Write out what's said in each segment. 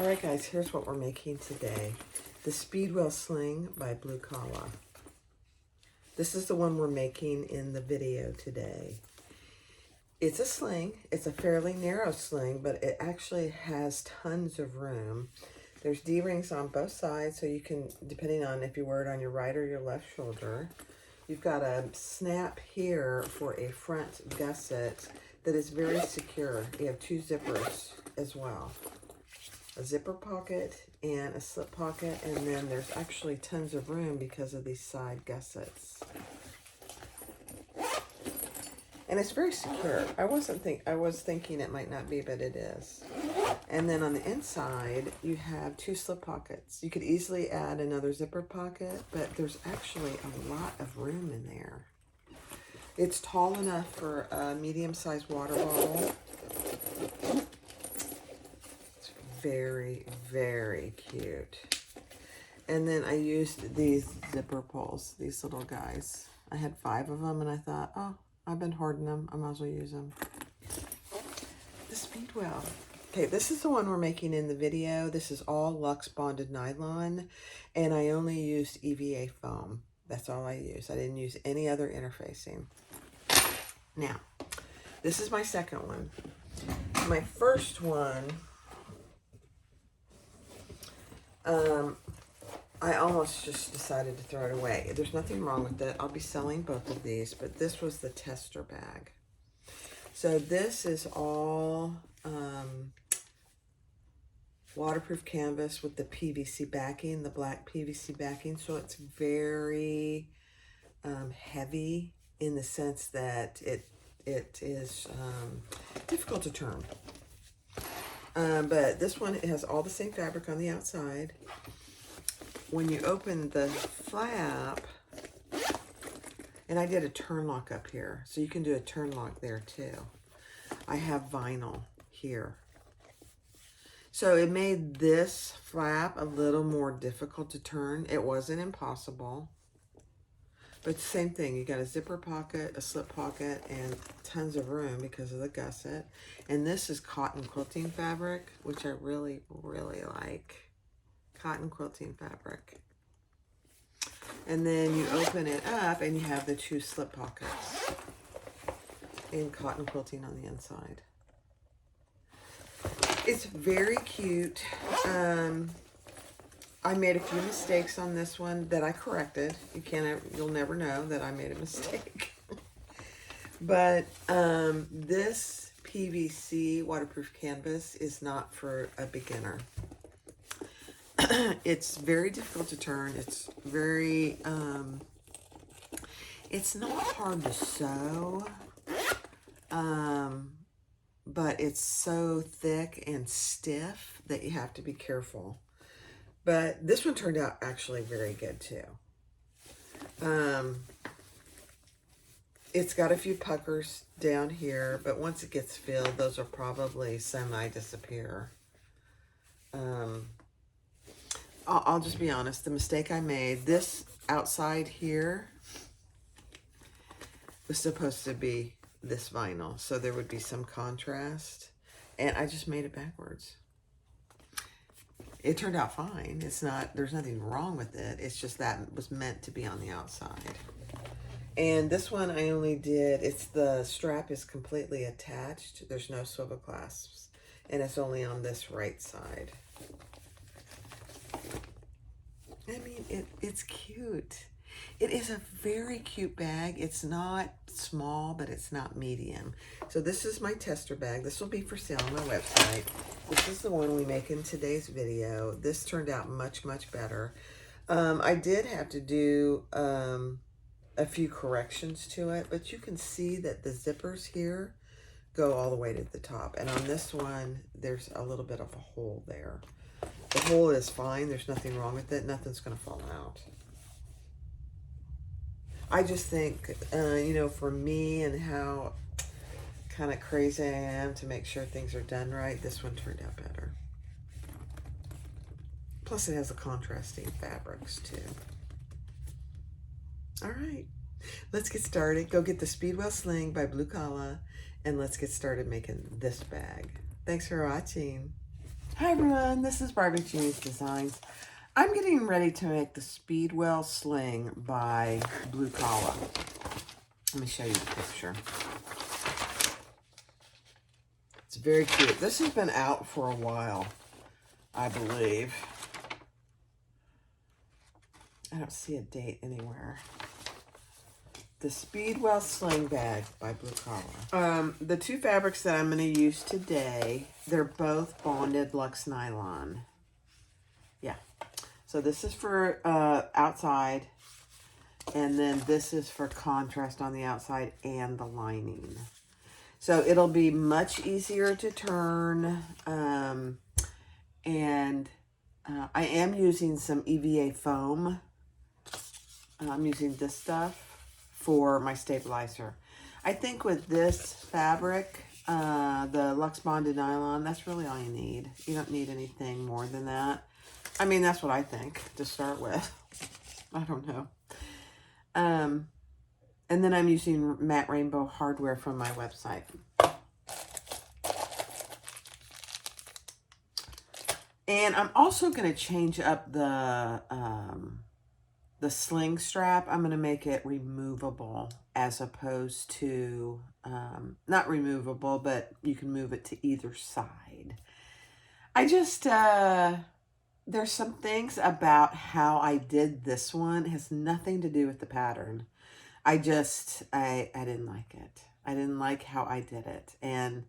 Alright guys, here's what we're making today. The Speedwell Sling by Blue Collar. This is the one we're making in the video today. It's a sling. It's a fairly narrow sling, but it actually has tons of room. There's D-rings on both sides, so you can, depending on if you wear it on your right or your left shoulder. You've got a snap here for a front gusset that is very secure. You have two zippers as well. A zipper pocket and a slip pocket, and then there's actually tons of room because of these side gussets. And it's very secure. I was thinking it might not be, but it is. And then on the inside, you have two slip pockets. You could easily add another zipper pocket, but there's actually a lot of room in there. It's tall enough for a medium-sized water bottle. Very, very cute. And then I used these zipper pulls, these little guys. I had 5 of them, and I thought, oh, I've been hoarding them. I might as well use them. The Speedwell. Okay, this is the one we're making in the video. This is all Luxe bonded nylon, and I only used EVA foam. That's all I used. I didn't use any other interfacing. Now, this is my second one. My first one, I almost just decided to throw it away. There's nothing wrong with it. I'll be selling both of these, but this was the tester bag. So this is all waterproof canvas with the PVC backing, the black PVC backing. So it's very heavy in the sense that it is difficult to turn. But this one, it has all the same fabric on the outside. When you open the flap, and I did a turn lock up here, so you can do a turn lock there too. I have vinyl here. So it made this flap a little more difficult to turn. It wasn't impossible. But same thing, you got a zipper pocket, a slip pocket, and tons of room because of the gusset. And this is cotton quilting fabric, which I really, really like. Cotton quilting fabric. And then you open it up and you have the 2 slip pockets in cotton quilting on the inside. It's very cute. I made a few mistakes on this one that I corrected. You'll never know that I made a mistake. But this PVC waterproof canvas is not for a beginner. It's very difficult to turn. It's very, it's not hard to sew, but it's so thick and stiff that you have to be careful. But this one turned out actually very good too. It's got a few puckers down here, but once it gets filled, those will probably semi-disappear. I'll just be honest, the mistake I made, this outside here was supposed to be this vinyl, so there would be some contrast, and I just made it backwards. It turned out fine. There's nothing wrong with it. It's just that was meant to be on the outside. And this one I only did, the strap is completely attached. There's no swivel clasps, and it's only on this right side. I mean, it's cute. It is a very cute bag. It's not small, but it's not medium. So this is my tester bag. This will be for sale on my website. This is the one we make in today's video. This turned out much, much better. I did have to do a few corrections to it, but you can see that the zippers here go all the way to the top. And on this one, there's a little bit of a hole there. The hole is fine. There's nothing wrong with it. Nothing's going to fall out. I just think, you know, for me and how kind of crazy I am to make sure things are done right, this one turned out better. Plus it has the contrasting fabrics too. All right, let's get started. Go get the Speedwell Sling by Blue Collar, and let's get started making this bag. Thanks for watching. Hi everyone, this is Barbie Jeannie's Designs. I'm getting ready to make the Speedwell Sling by Blue Collar. Let me show you the picture. It's very cute. This has been out for a while, I believe. I don't see a date anywhere. The Speedwell Sling Bag by Blue Collar. The two fabrics that I'm going to use today, they're both bonded luxe nylon. Yeah. So this is for outside, and then this is for contrast on the outside and the lining. So it'll be much easier to turn, and I am using some EVA foam. I'm using this stuff for my stabilizer. I think with this fabric, the Luxe Bonded Nylon, that's really all you need. You don't need anything more than that. I mean, that's what I think to start with. I don't know. And then I'm using Matte Rainbow hardware from my website. And I'm also going to change up the sling strap. I'm going to make it removable as opposed to, not removable, but you can move it to either side. I just, there's some things about how I did this one. It has nothing to do with the pattern. I didn't like it. I didn't like how I did it. And,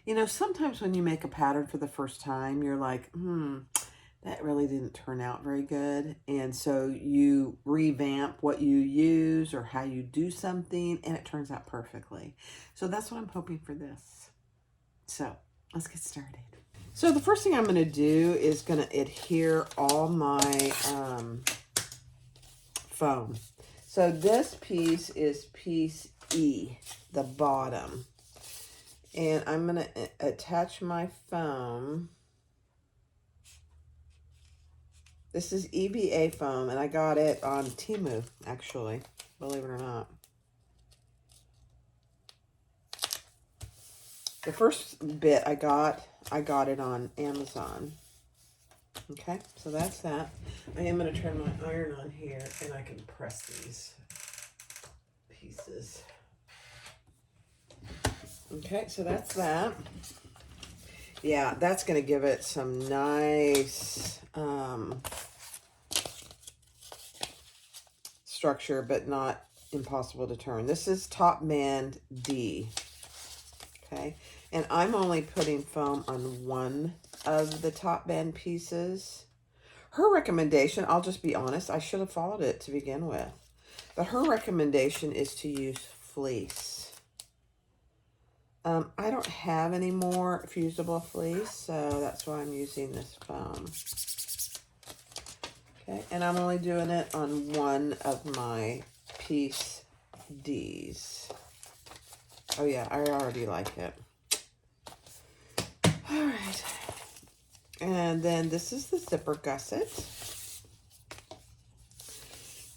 you know, sometimes when you make a pattern for the first time, you're like, that really didn't turn out very good. And so you revamp what you use or how you do something, and it turns out perfectly. So that's what I'm hoping for this. So let's get started. So the first thing I'm going to do is going to adhere all my foam. So this piece is piece E, the bottom. And I'm going to attach my foam. This is EVA foam, and I got it on Temu, actually, believe it or not. The first bit I got it on Amazon. Okay, so that's that. I am going to turn my iron on here, and I can press these pieces. Okay, so that's that. Yeah, that's going to give it some nice structure, but not impossible to turn. This is top band D. Okay, and I'm only putting foam on one of the top band pieces. Her recommendation, I'll just be honest, I should have followed it to begin with, but her recommendation is to use fleece. I don't have any more fusible fleece, so that's why I'm using this foam. Okay, and I'm only doing it on one of my piece Ds. Oh yeah, I already like it. All right. And then this is the zipper gusset.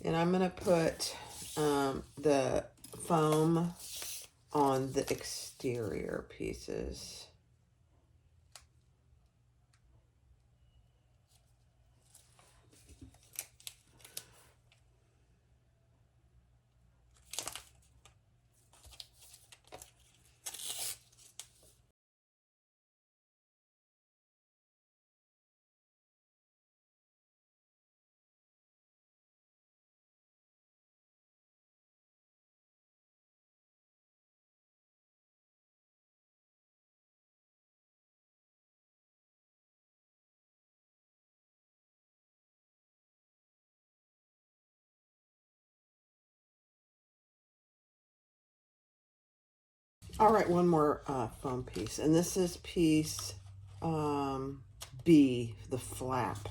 And I'm going to put the foam on the exterior pieces. All right, one more foam piece, and this is piece B, the flap.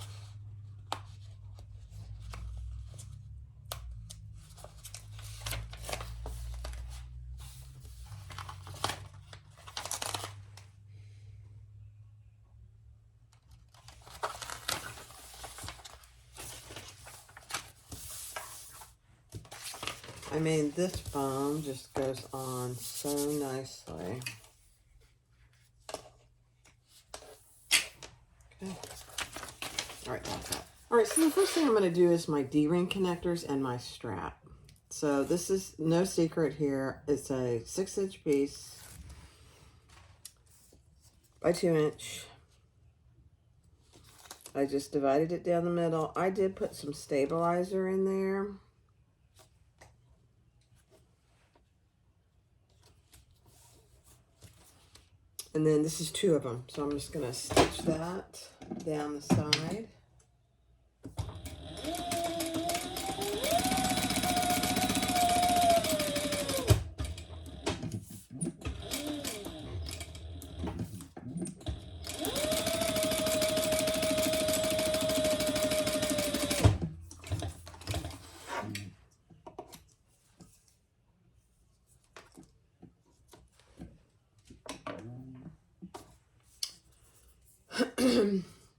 I mean, this foam just goes on so nicely. All right, that's that. All right, so the first thing I'm going to do is my D-ring connectors and my strap. So this is no secret here. It's a 6-inch piece by 2-inch. I just divided it down the middle. I did put some stabilizer in there. And then this is 2 of them. So I'm just going to stitch that down the side.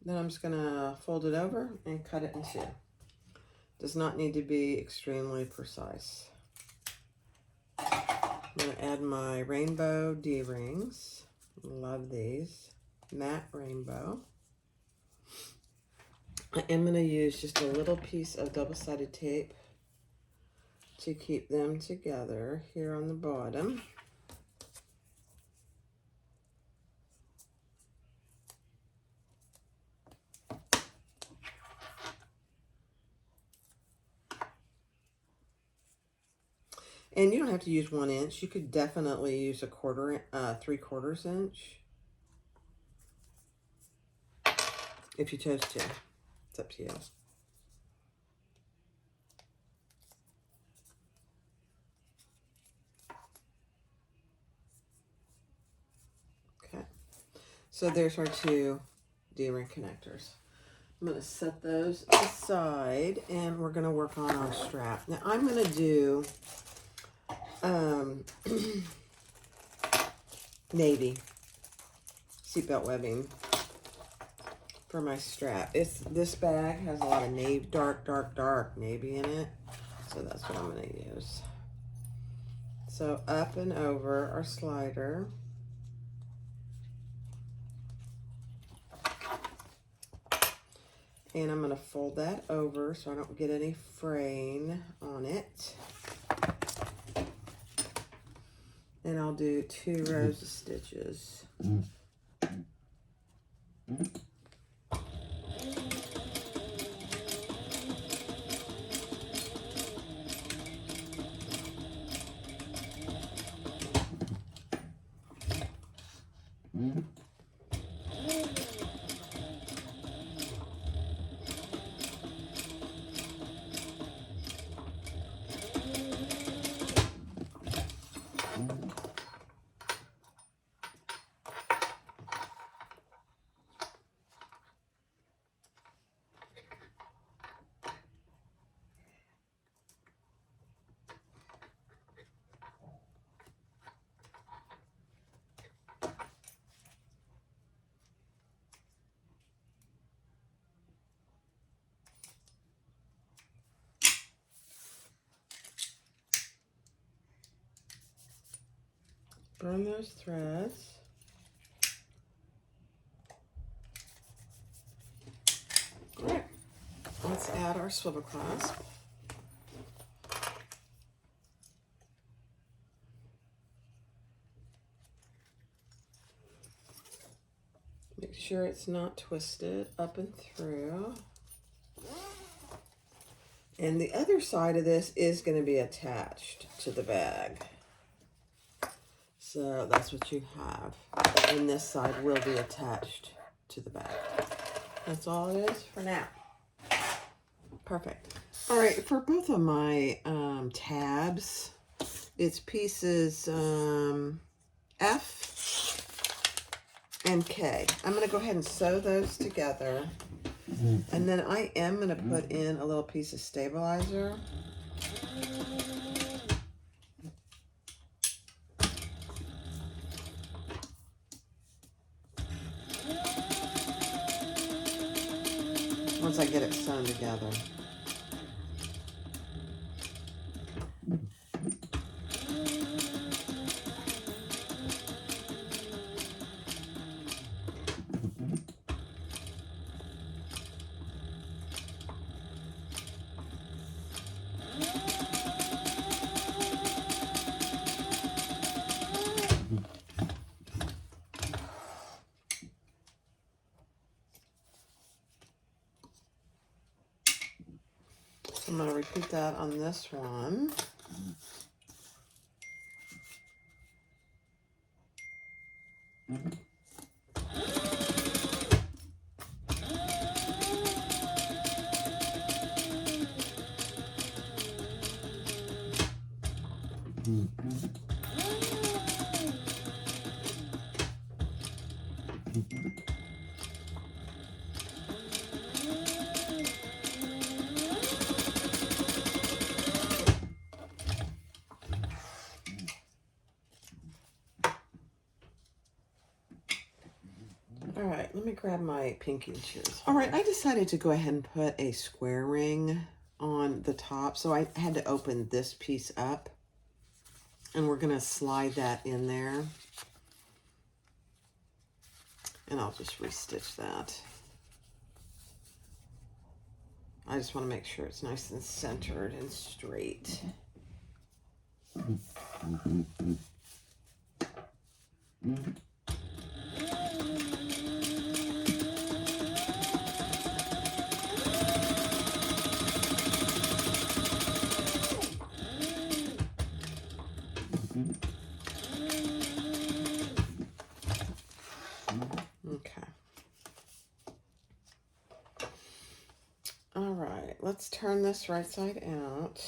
Then I'm just going to fold it over and cut it in 2. Does not need to be extremely precise. I'm going to add my rainbow D-rings. Love these. Matte rainbow. I am going to use just a little piece of double-sided tape to keep them together here on the bottom. And you don't have to use 1 inch. You could definitely use a 3/4 inch if you chose to. It's up to you. Okay. So there's our 2 D-ring connectors. I'm going to set those aside and we're going to work on our strap. Now I'm going to do navy seatbelt webbing for my strap. This bag has a lot of navy, dark navy in it, so that's what I'm going to use. So up and over our slider. And I'm going to fold that over so I don't get any fraying on it. And I'll do 2 rows of stitches. Burn those threads. All right, let's add our swivel clasp. Make sure it's not twisted up and through. And the other side of this is going to be attached to the bag. So that's what you have. And this side will be attached to the bag. That's all it is for now. Perfect. All right, for both of my tabs, it's pieces F and K. I'm going to go ahead and sew those together. And then I am going to put in a little piece of stabilizer. Once I get it sewn together. repeat that on this one. All right, let me grab my pinky shears. All right, I decided to go ahead and put a square ring on the top. So I had to open this piece up, and we're gonna slide that in there. And I'll just restitch that. I just want to make sure it's nice and centered and straight. Okay. All right, let's turn this right side out.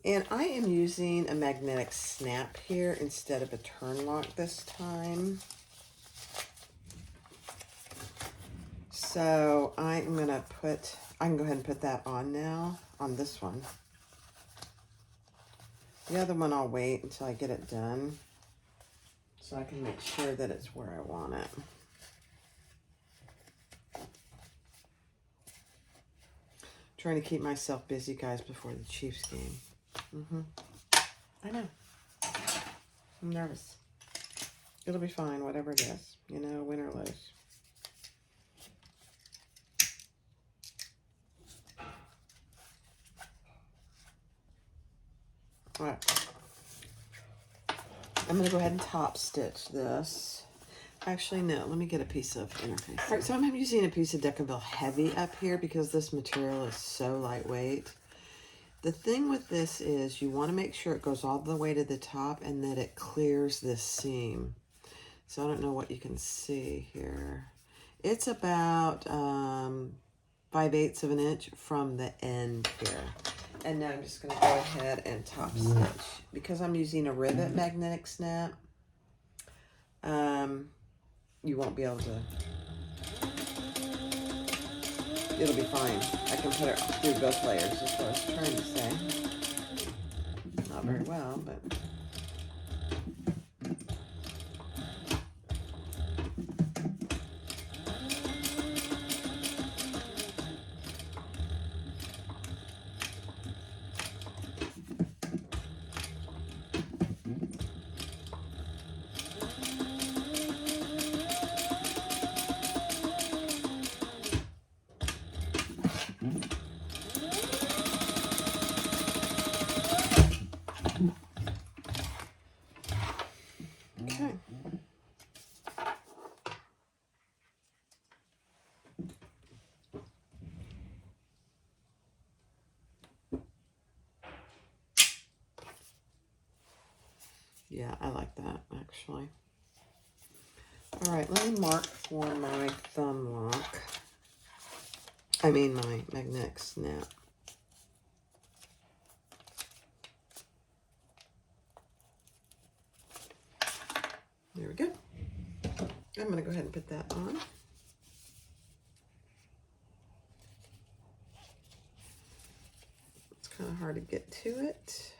And I am using a magnetic snap here instead of a turn lock this time. So I'm gonna put, I can go ahead and put that on now, on this one. The other one I'll wait until I get it done, so I can make sure that it's where I want it. Trying to keep myself busy, guys, before the Chiefs game. I know. I'm nervous. It'll be fine, whatever it is. You know, win or lose. All right. I'm going to go ahead and top stitch this. Actually, no. Let me get a piece of interface. All right, so I'm using a piece of Decaville Heavy up here because this material is so lightweight. The thing with this is you want to make sure it goes all the way to the top and that it clears this seam. So I don't know what you can see here. It's about 5/8 of an inch from the end here. And now I'm just going to go ahead and top stitch. Because I'm using a rivet magnetic snap, you won't be able to, it'll be fine. I can put it through both layers, is what I was trying to say. Not very well, but. Okay. Yeah, I like that, actually. All right, let me mark for my thumb lock. I mean my magnetic snap. There we go. I'm going to go ahead and put that on. It's kind of hard to get to it.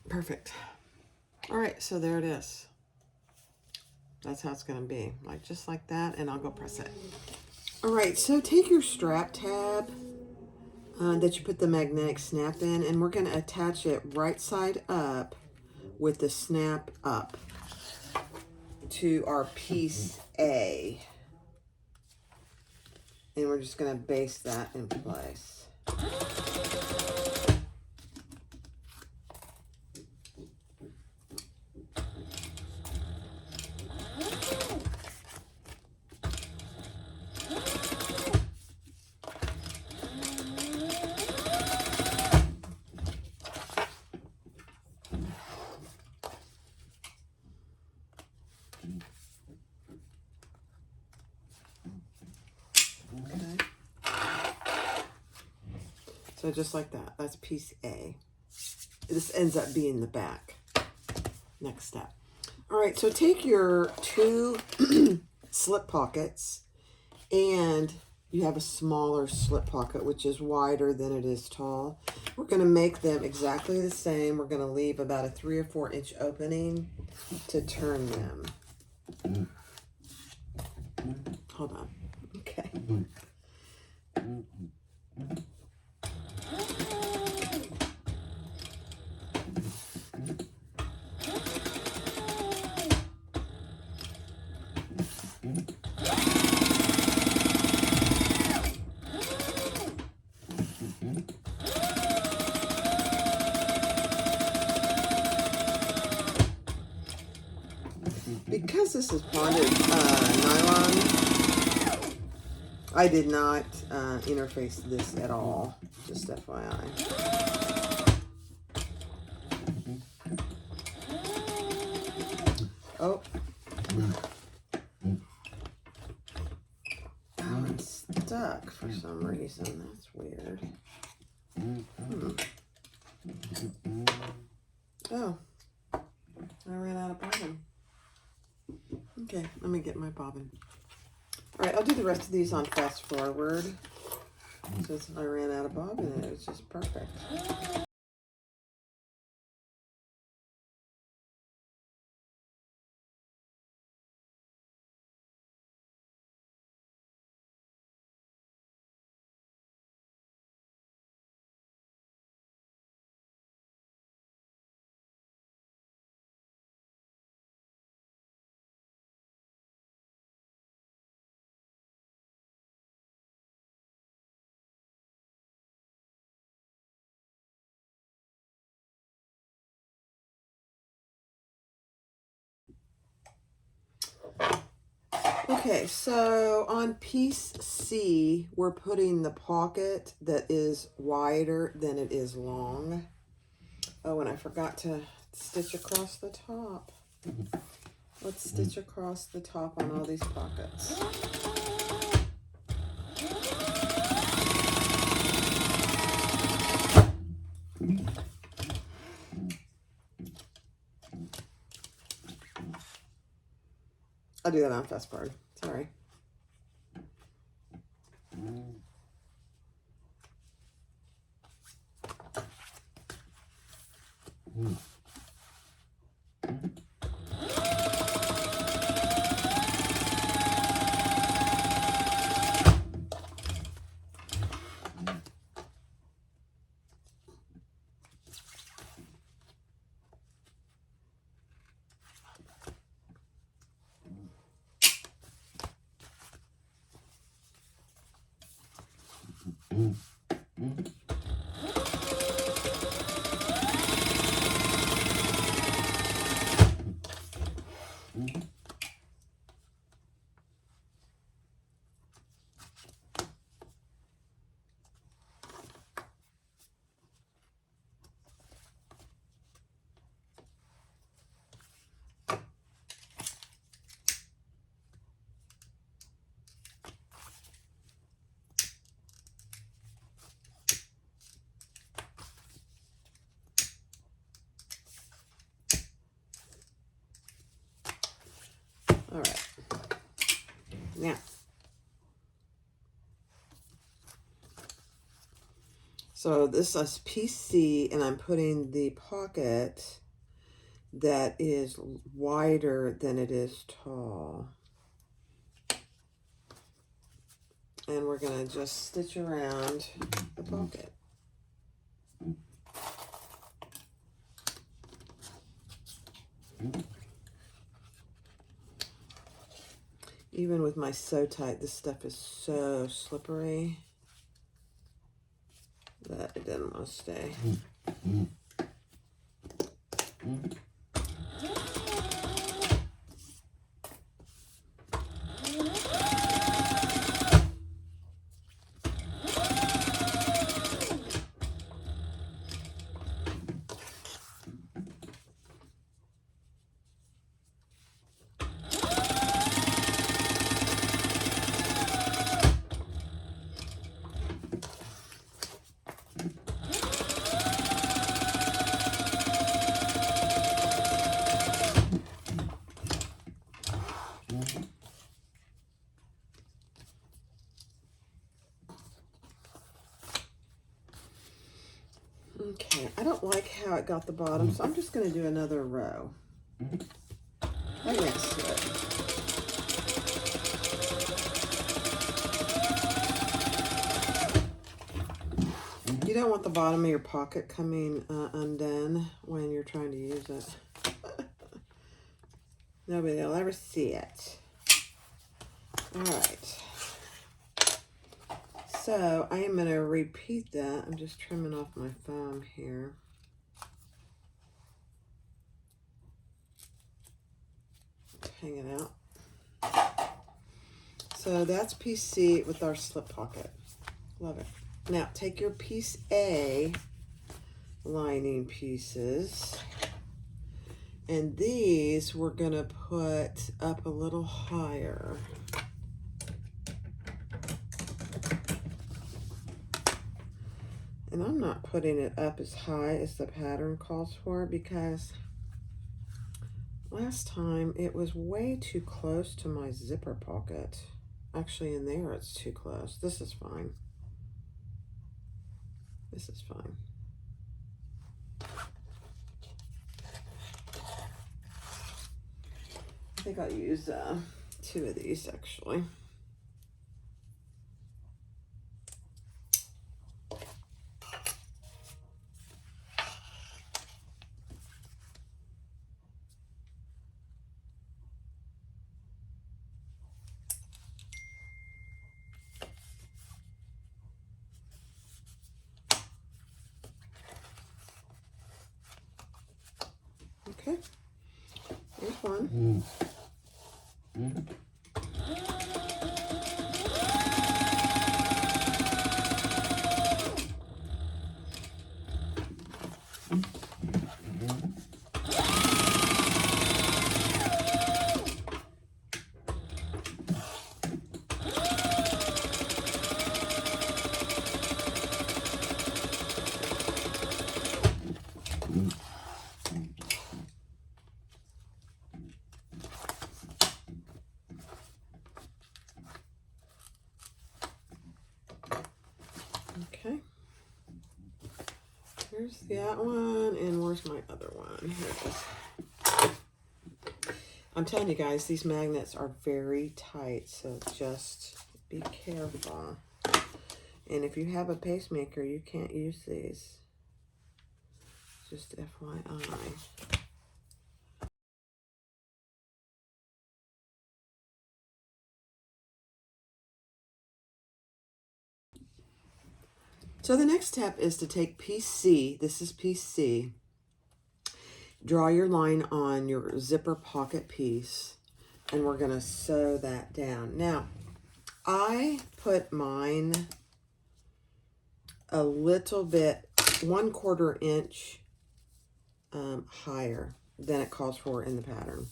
Perfect. All right, so there it is. That's how it's going to be, like just like that, and I'll go press it. All right, so take your strap tab that you put the magnetic snap in, and we're going to attach it right side up with the snap up to our piece A. And we're just going to base that in place. Okay. So just like that. That's piece A. This ends up being the back. Next step. All right, so take your 2 slip pockets, and you have a smaller slip pocket, which is wider than it is tall. We're going to make them exactly the same. We're going to leave about a 3 or 4 inch opening to turn them. Hold on. Okay. Because this is bonded nylon, I did not interface this at all, just FYI. Oh. Oh, it's stuck for some reason. That's weird. Oh. I ran out of bobbin. Okay, let me get my bobbin. All right, I'll do the rest of these on fast forward. Since I ran out of bobbin, and it was just perfect. Okay, so on piece C, we're putting the pocket that is wider than it is long. Oh, and I forgot to stitch across the top. Let's stitch across the top on all these pockets. I'll do that on fast forward. Sorry. All right. Now, so this is piece C, and I'm putting the pocket that is wider than it is tall. And we're going to just stitch around the pocket. Even with my Sew Tight, this stuff is so slippery that it doesn't want to stay. don't like how it got the bottom, so I'm just going to do another row right next to it. You don't want the bottom of your pocket coming undone when you're trying to use it. Nobody will ever see it. All right. So I am going to repeat that. I'm just trimming off my foam here. Hang it out. So that's piece C with our slip pocket. Love it. Now take your piece A lining pieces, and these we're going to put up a little higher. And I'm not putting it up as high as the pattern calls for because last time it was way too close to my zipper pocket. Actually, in there it's too close. This is fine. This is fine. I think I'll use 2 of these actually. Okay, here's one. Okay, here's that one, and where's my other one? Here it is. I'm telling you guys, these magnets are very tight, so just be careful. And if you have a pacemaker, you can't use these. Just FYI. So the next step is to take piece C. This is piece C. Draw your line on your zipper pocket piece, and we're going to sew that down. Now, I put mine a little bit, 1/4 inch higher than it calls for in the pattern.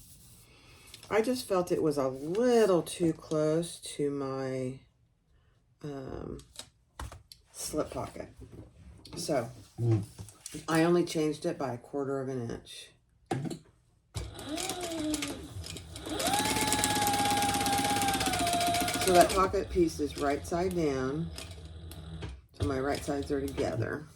I just felt it was a little too close to my slip pocket. So I only changed it by 1/4 inch. So that pocket piece is right side down. So my right sides are together.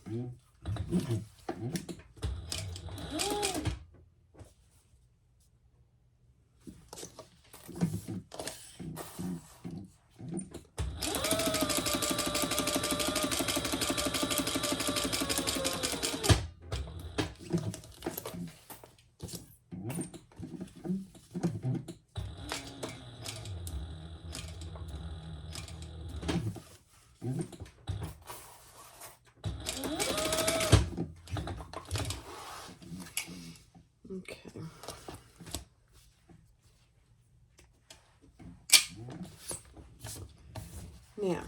Okay. Now,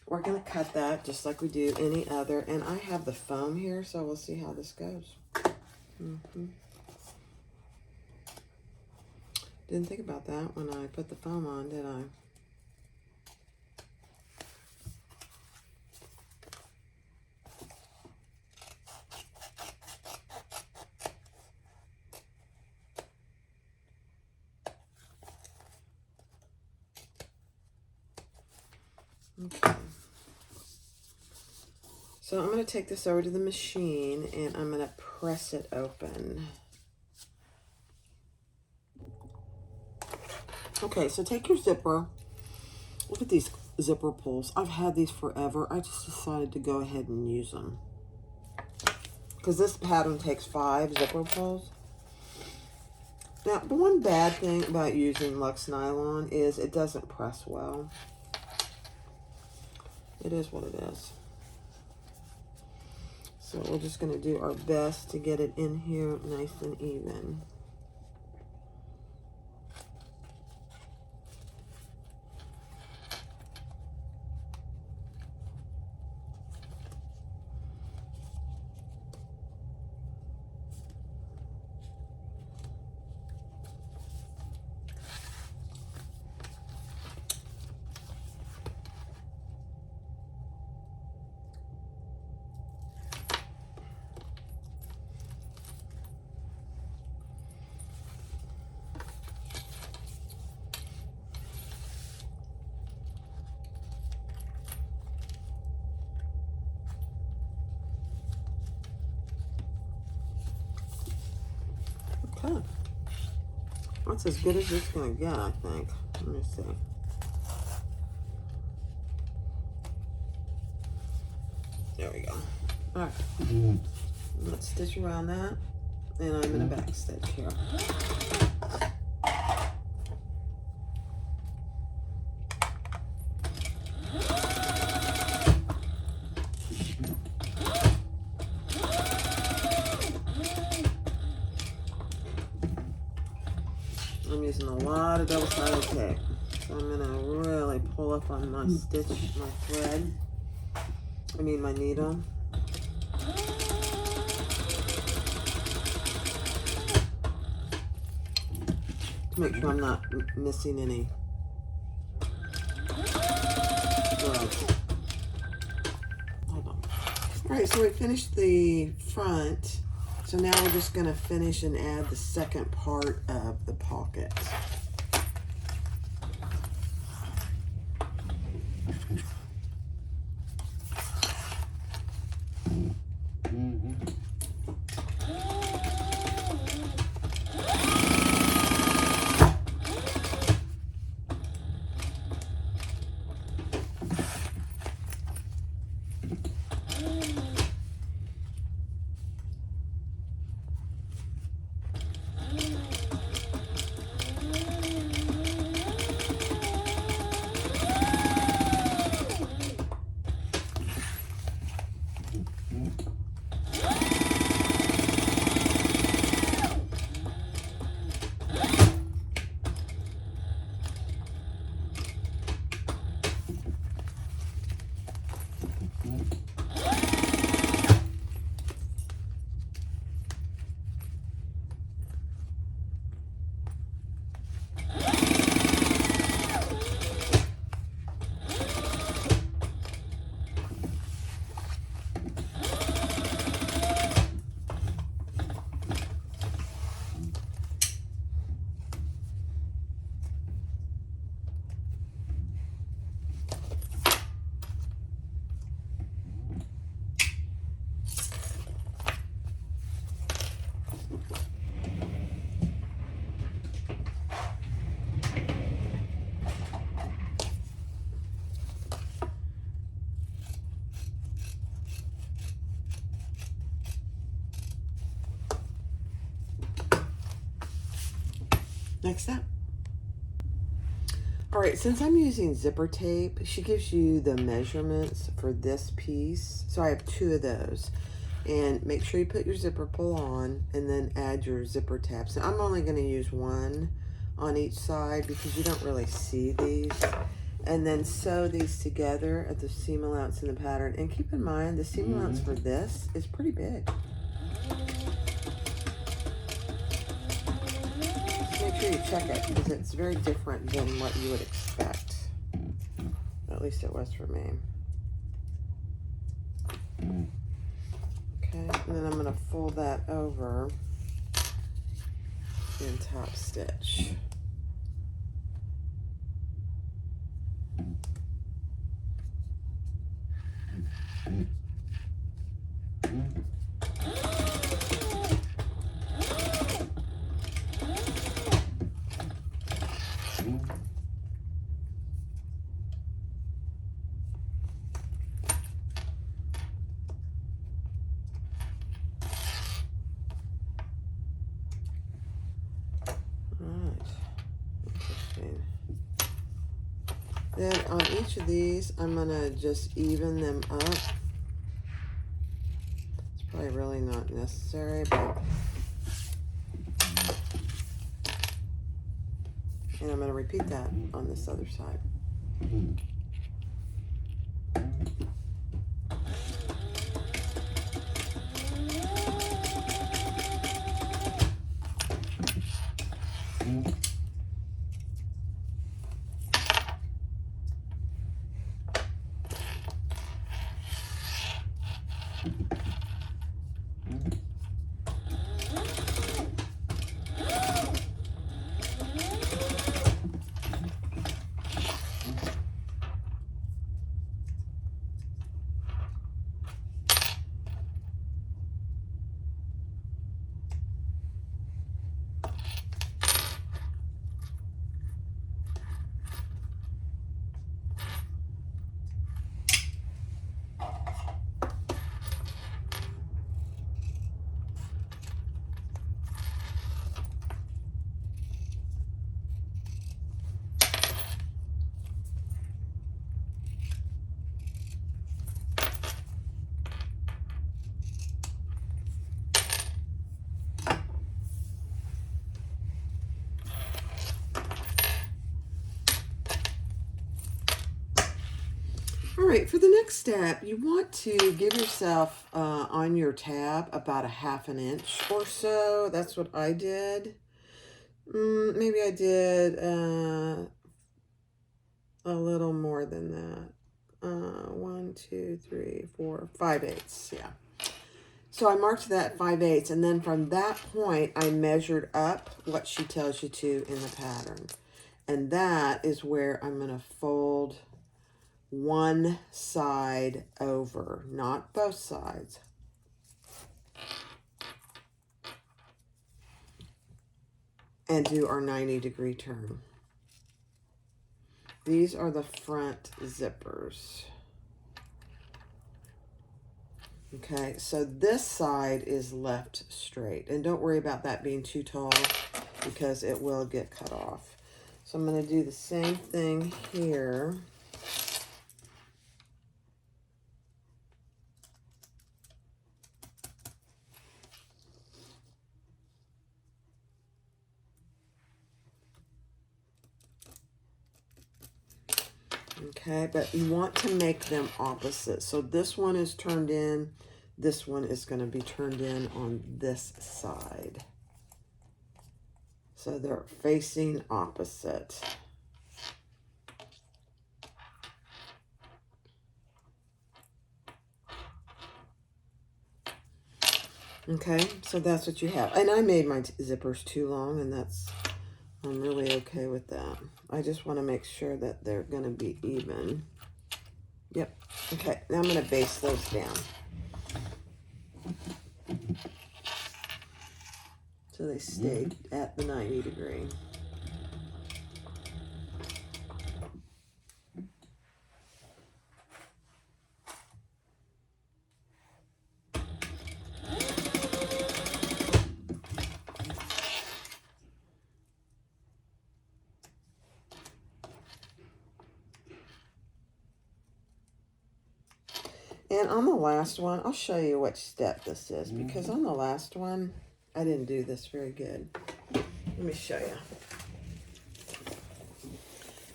we're going to cut that just like we do any other. And I have the foam here, so we'll see how this goes. Didn't think about that when I put the foam on, did I? Okay. So I'm going to take this over to the machine and I'm going to press it open. Okay, so take your zipper. Look at these zipper pulls. I've had these forever. I just decided to go ahead and use them. Because this pattern takes 5 zipper pulls. Now, the one bad thing about using Luxe Nylon is it doesn't press well. It is what it is. So we're just going to do our best to get it in here nice and even. Okay. That's as good as it's going to get, I think. Let me see. There we go. All right. Let's stitch around that. And I'm in a back stitch here. I'm using a lot of double-sided tape. So I'm going to really pull up on my stitch, my thread. I mean my needle. To make sure I'm not missing any threads. Hold on. Alright, so we finished the front. So now we're just going to finish and add the second part of the pocket. Next up. All right, since I'm using zipper tape, she gives you the measurements for this piece. So I have 2 of those. And make sure you put your zipper pull on and then add your zipper tabs. And I'm only going to use 1 on each side because you don't really see these. And then sew these together at the seam allowance in the pattern. And keep in mind, the seam allowance for this is pretty big. Make sure you check it because it's very different than what you would expect. At least it was for me. Okay, and then I'm going to fold that over and top stitch. machine. Then on each of these, I'm gonna just even them up. It's probably really not necessary, but. And I'm gonna repeat that on this other side. All right, for the next step, you want to give yourself on your tab about a 1/2 inch or so. That's what I did. Maybe I did a little more than that. 1, 2, 3, 4, 5/8. Yeah. So I marked that 5/8, and then from that point, I measured up what she tells you to in the pattern. And that is where I'm going to fold one side over, not both sides. And do our 90-degree turn. These are the front zippers. Okay, so this side is left straight. And don't worry about that being too tall because it will get cut off. So I'm going to do the same thing here. Okay, but you want to make them opposite. So this one is turned in. This one is going to be turned in on this side. So they're facing opposite. Okay, so that's what you have. And I made my zippers too long, and I'm really okay with that. I just want to make sure that they're going to be even. Yep. Okay, now I'm going to base those down. So they stay at the 90-degree. And on the last one, I'll show you which step this is, because on the last one, I didn't do this very good. Let me show you.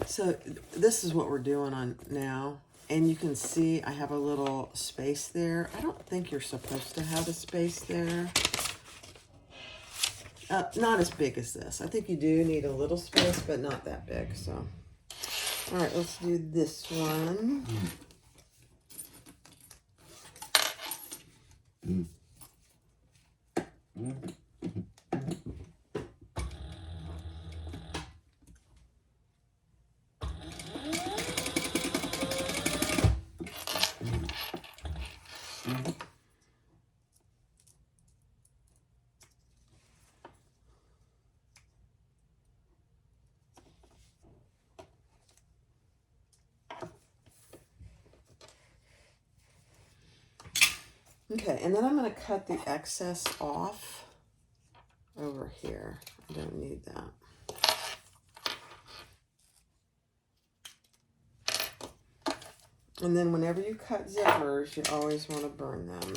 So this is what we're doing on now. And you can see I have a little space there. I don't think you're supposed to have a space there. Not as big as this. I think you do need a little space, but not that big. So, all right, let's do this one. Okay, and then I'm going to cut the excess off over here. I don't need that. And then whenever you cut zippers, you always want to burn them.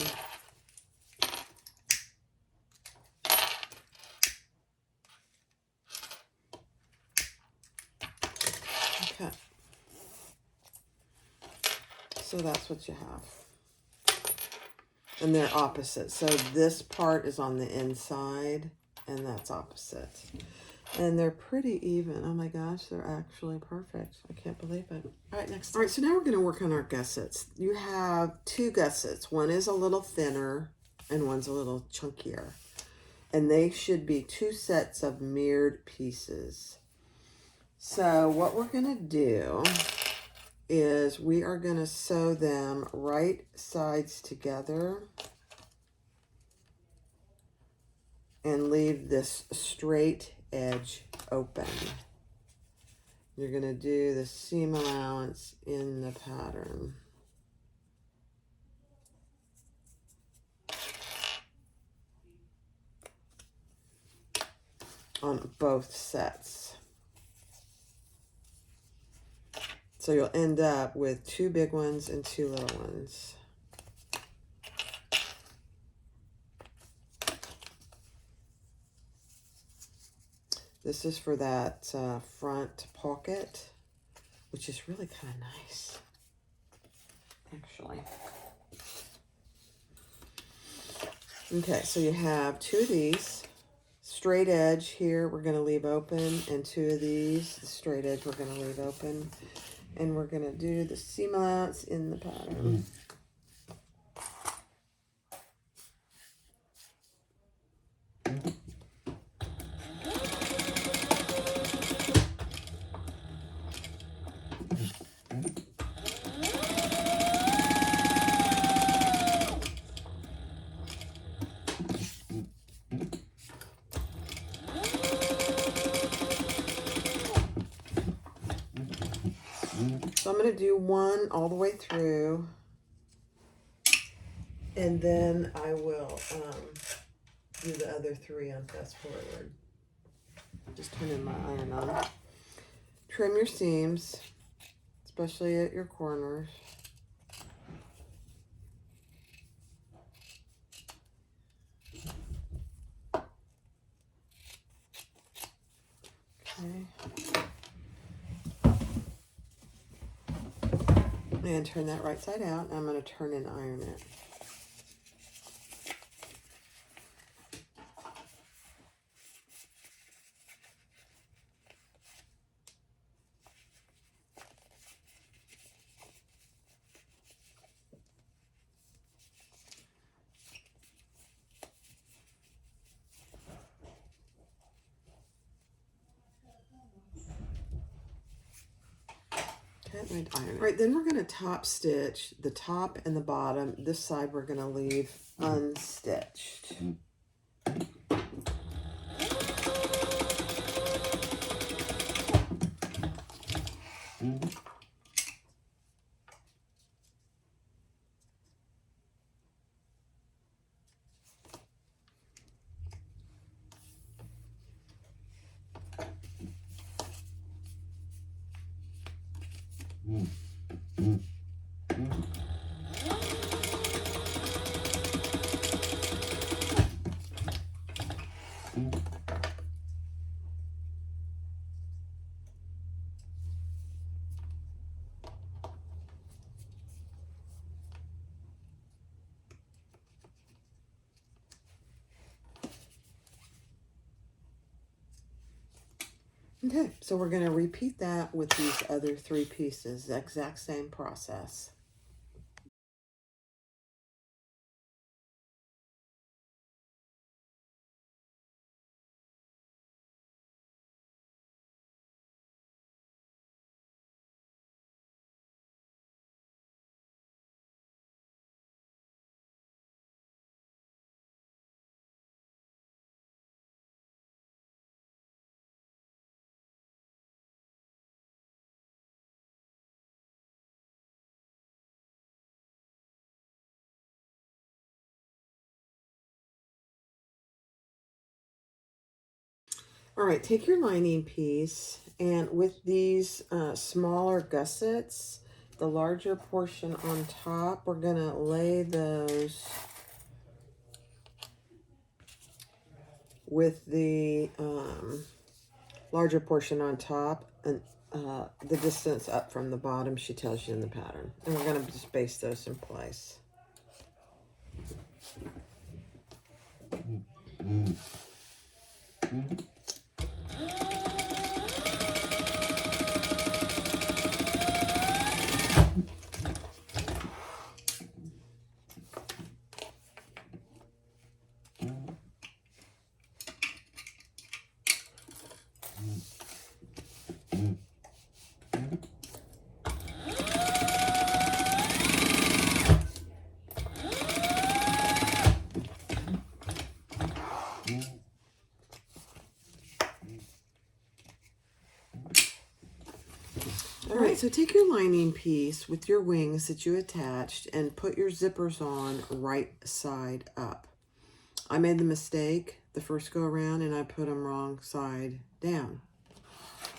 Okay. So that's what you have. And they're opposite. So this part is on the inside, and that's opposite. And they're pretty even. Oh my gosh, they're actually perfect. I can't believe it. All right, next. All right, so now we're going to work on our gussets. You have two gussets. One is a little thinner, and one's a little chunkier. And they should be two sets of mirrored pieces. So what we're going to do is we are going to sew them right sides together and leave this straight edge open. You're going to do the seam allowance in the pattern. On both sets. So you'll end up with two big ones and two little ones. This is for that front pocket, which is really kind of nice, actually. Okay, so you have two of these. Straight edge here we're going to leave open, and two of these, the straight edge we're going to leave open. And we're going to do the seam allowance in the pattern. So I'm going to do one all the way through, and then I will do the other three on fast forward. Just turning my iron on. Trim your seams, especially at your corners. Okay. And turn that right side out. I'm going to turn and iron it. All right, then we're going to top stitch the top and the bottom. This side we're going to leave unstitched. Okay, so we're going to repeat that with these other three pieces, the exact same process. All right, take your lining piece, and with these smaller gussets, the larger portion on top, we're going to lay those with the larger portion on top, and the distance up from the bottom she tells you in the pattern. And we're going to just base those in place. Alright, so take your lining piece with your wings that you attached and put your zippers on right side up. I made the mistake the first go around and I put them wrong side down.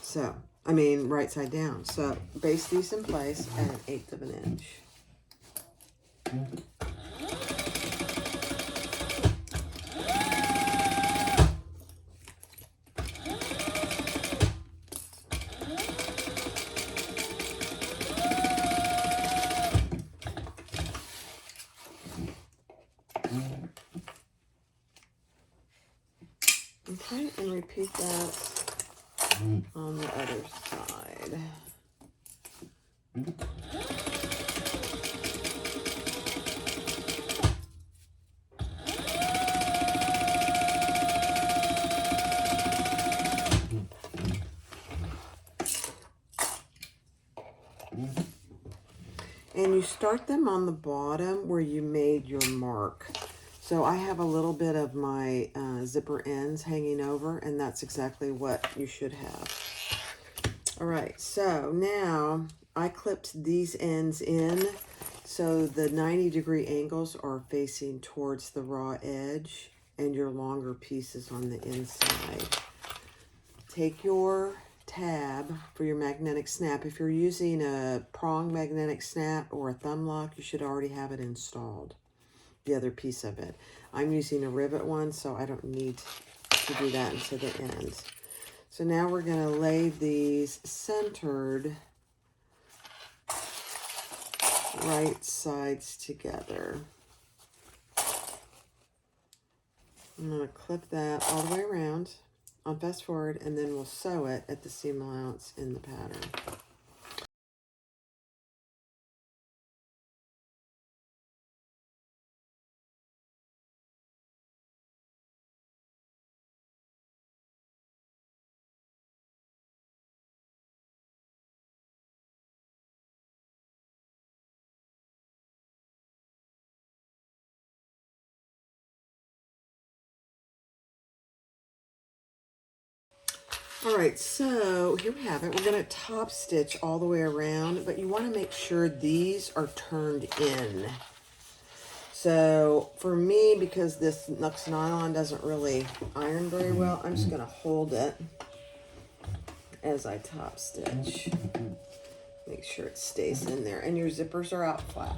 So, I mean right side down. So, base these in place at 1/8 of an inch. Okay, and repeat that on the other side. And you start them on the bottom where you made your mark. So I have a little bit of my zipper ends hanging over, and that's exactly what you should have. All right, so now I clipped these ends in so the 90-degree angles are facing towards the raw edge and your longer pieces on the inside. Take your tab for your magnetic snap. If you're using a prong magnetic snap or a thumb lock, you should already have it installed, the other piece of it. I'm using a rivet one, so I don't need to do that until the end. So now we're going to lay these centered right sides together. I'm going to clip that all the way around on fast forward, and then we'll sew it at the seam allowance in the pattern. All right, so here we have it. We're going to top stitch all the way around, but you want to make sure these are turned in. So for me, because this Nux nylon doesn't really iron very well, I'm just going to hold it as I top stitch. Make sure it stays in there. And your zippers are out flat.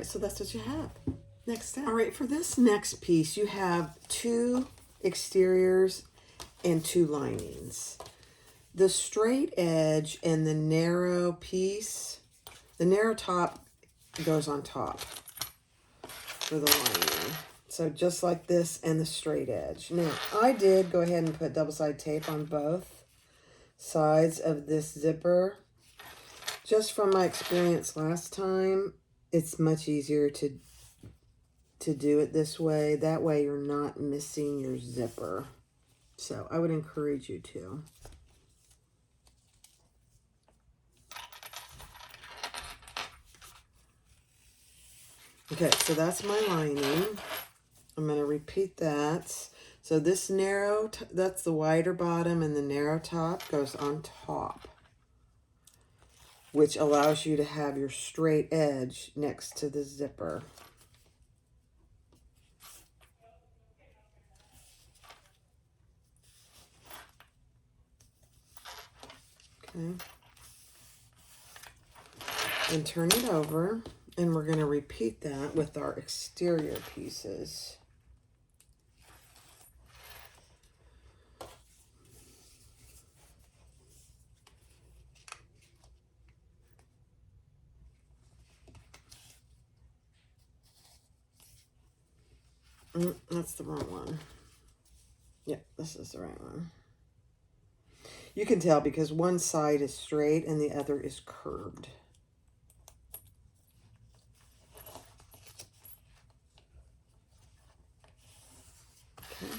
right, so that's what you have. Next step. All right, for this next piece, you have 2 exteriors and 2 linings. The straight edge and the narrow piece, the narrow top goes on top for the lining. So just like this and the straight edge. Now, I did go ahead and put double-sided tape on both sides of this zipper. Just from my experience last time, it's much easier to do it this way. That way you're not missing your zipper. So I would encourage you to. Okay, so that's my lining. I'm going to repeat that. So this narrow, that's the wider bottom, and the narrow top goes on top, which allows you to have your straight edge next to the zipper. Okay. And turn it over, and we're going to repeat that with our exterior pieces. That's the wrong one. Yep, this is the right one. You can tell because one side is straight and the other is curved. Okay.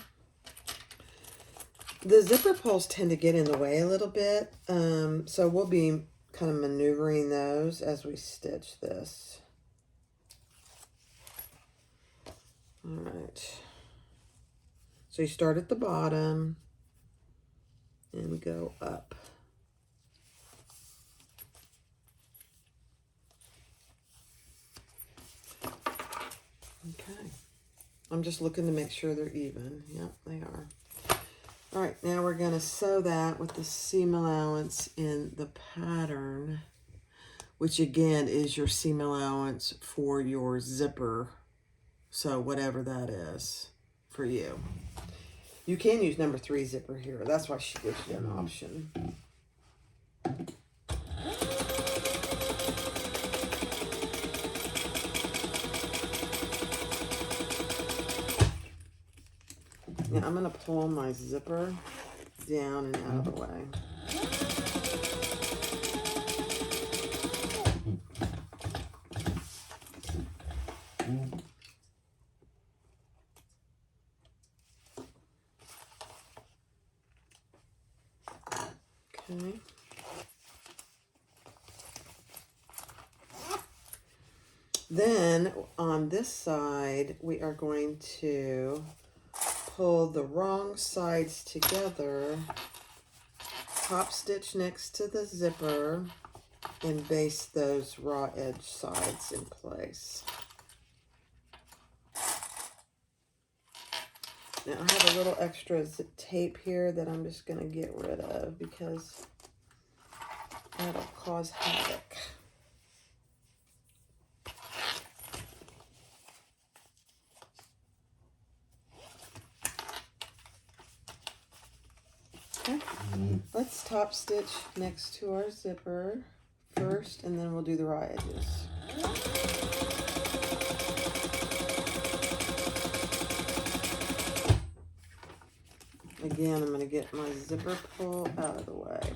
The zipper pulls tend to get in the way a little bit, so we'll be kind of maneuvering those as we stitch this. All right. So you start at the bottom and go up. Okay. I'm just looking to make sure they're even. Yep, they are. All right, now we're going to sew that with the seam allowance in the pattern, which again is your seam allowance for your zipper. So whatever that is for you. You can use number 3 zipper here. That's why she gives you an option. Now I'm going to pull my zipper down and out of the way. Okay. Then on this side, we are going to pull the wrong sides together, top stitch next to the zipper, and baste those raw edge sides in place. Now I have a little extra tape here that I'm just going to get rid of because that'll cause havoc. Okay. Let's top stitch next to our zipper first, and then we'll do the raw edges. Again, I'm going to get my zipper pull out of the way.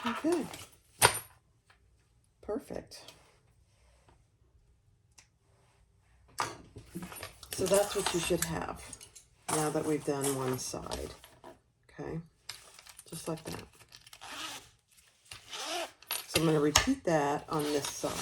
Okay. Perfect. So that's what you should have now that we've done one side. Okay, just like that. So I'm going to repeat that on this side.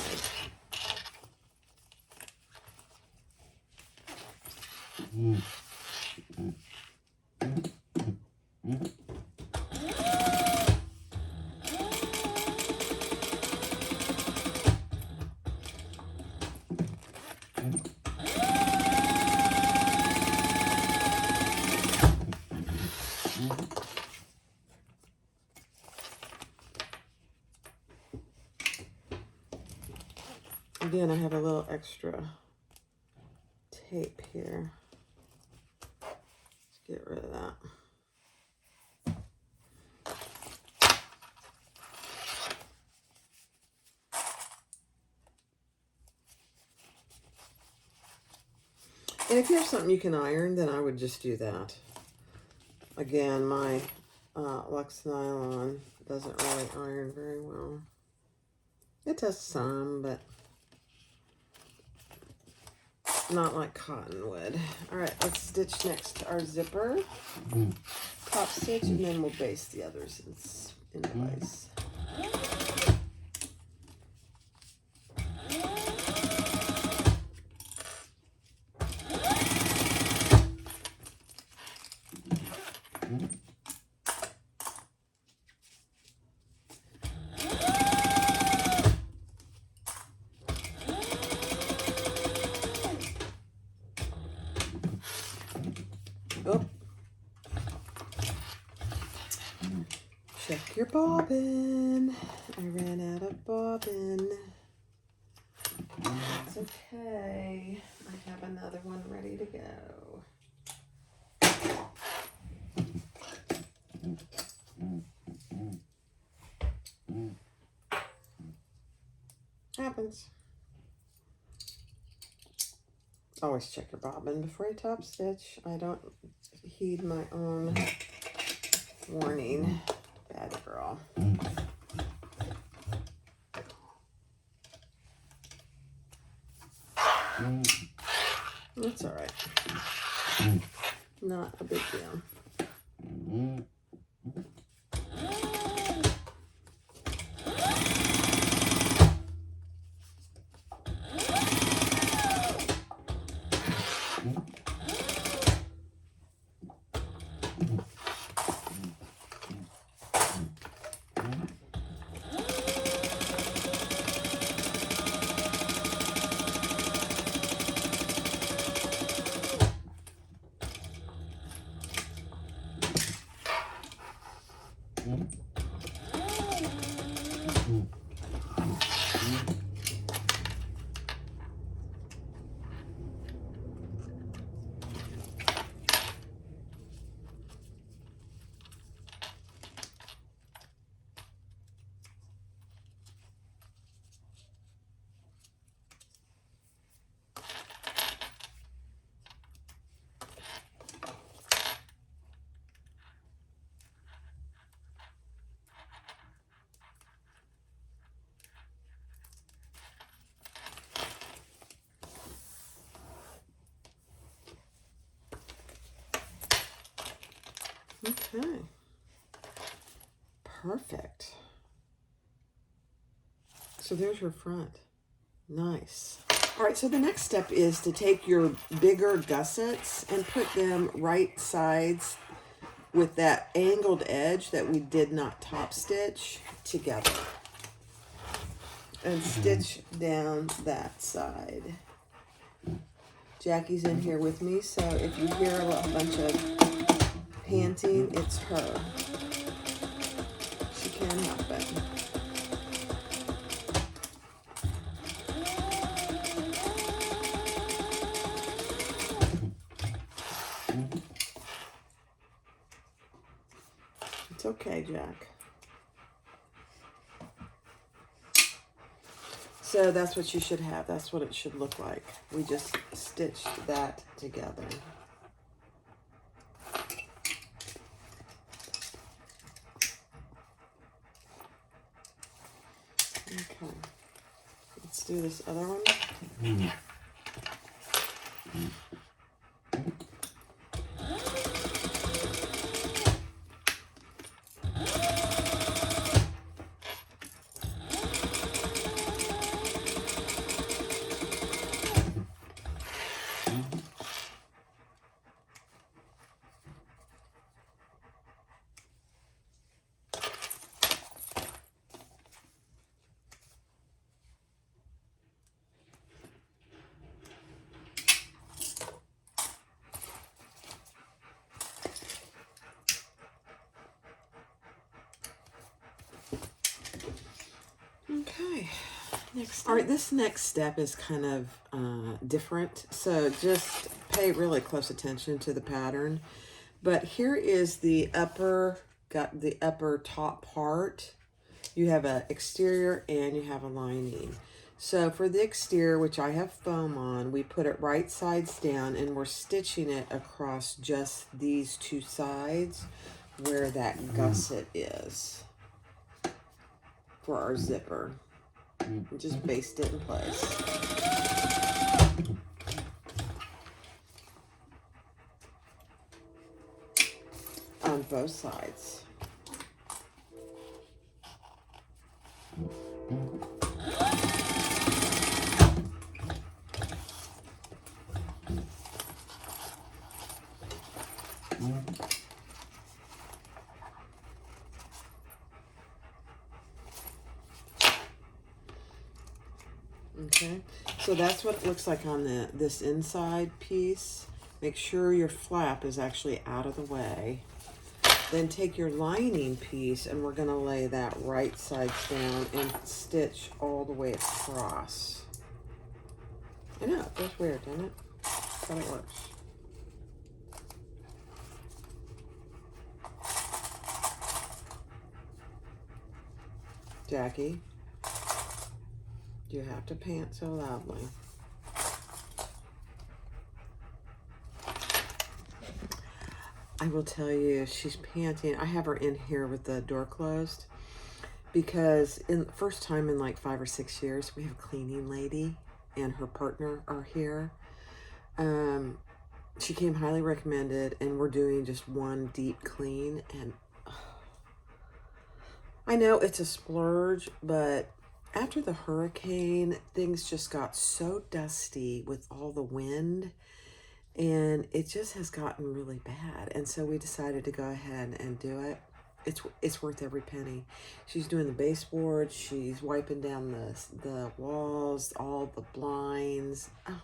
Again, I have a little extra tape here. Let's get rid of that. And if you have something you can iron, then I would just do that. Again, my Lux Nylon doesn't really iron very well. It does some, but not like cotton would. All right, let's stitch next our zipper. Top stitch, and then we'll baste the others in place. Oh. Check your bobbin. I ran out of bobbin. It's okay. I have another one ready to go. Happens. Always check your bobbin before you top stitch. I don't heed my own warning. Bad girl. That's all right. Not a big deal. Okay. Perfect. So there's your front. Nice. All right, so the next step is to take your bigger gussets and put them right sides with that angled edge that we did not top stitch together. And stitch down that side. Jackie's in here with me, so if you hear a bunch of panting, it's her. She can't help it. It's okay, Jack. So that's what you should have. That's what it should look like. We just stitched that together. Okay. Let's do this other one. Okay. All right, this next step is kind of different, so just pay really close attention to the pattern. But here is the upper top part. You have an exterior and you have a lining. So for the exterior, which I have foam on, we put it right sides down and we're stitching it across just these two sides where that gusset is for our zipper. Just baste it in place. On both sides. Okay, so that's what it looks like on this inside piece. Make sure your flap is actually out of the way. Then take your lining piece and we're going to lay that right side down and stitch all the way across. I know, it feels weird, doesn't it? But it works. Jackie, you have to pant so loudly. I will tell you, she's panting. I have her in here with the door closed because in the first time in like 5 or 6 years, we have a cleaning lady and her partner are here. She came highly recommended and we're doing just one deep clean. And I know it's a splurge, but after the hurricane, things just got so dusty with all the wind. And it just has gotten really bad. And so we decided to go ahead and do it. It's worth every penny. She's doing the baseboard. She's wiping down the walls, all the blinds. Oh.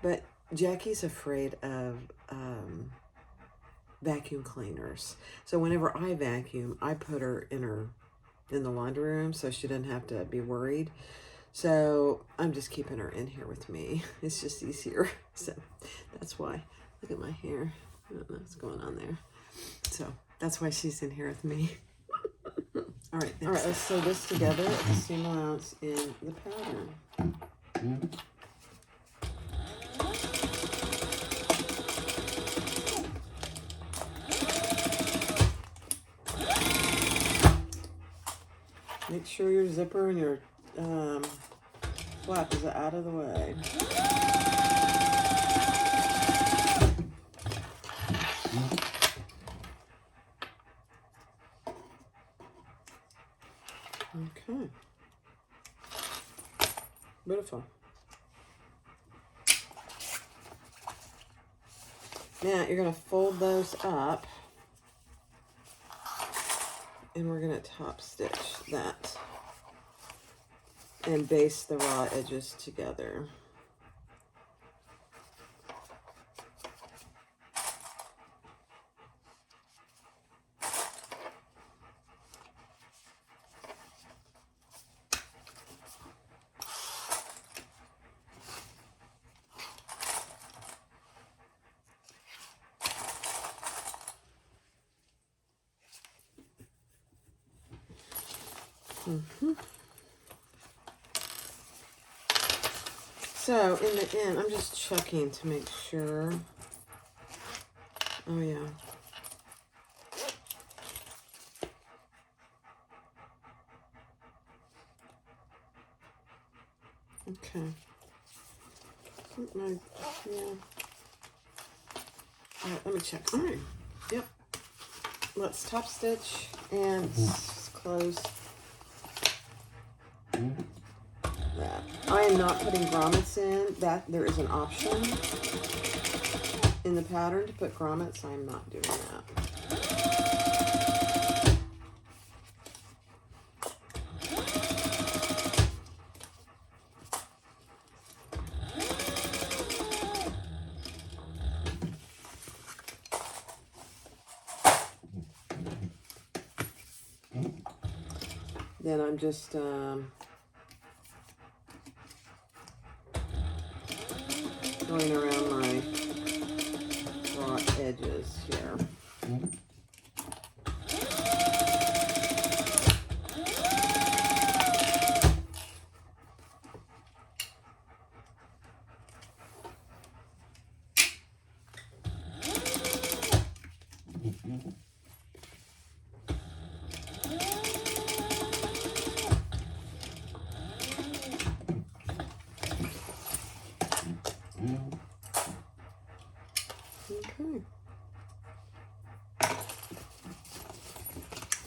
But Jackie's afraid of vacuum cleaners. So whenever I vacuum, I put her in the laundry room so she doesn't have to be worried. So I'm just keeping her in here with me. It's just easier. So that's why. Look at my hair. I don't know what's going on there. So that's why she's in here with me. All right, let's sew this together at the seam allowance in the pattern. Make sure your zipper and your flap is out of the way. Okay. Beautiful. Now you're going to fold those up and we're going to top stitch that and baste the raw edges together. So in the end, I'm just checking to make sure. Oh yeah. Okay. Yeah. All right, let me check. All right. Yep. Let's top stitch and close that. I am not putting grommets in. That there is an option in the pattern to put grommets. I'm not doing that. Then I'm just going around my raw edges here. Okay.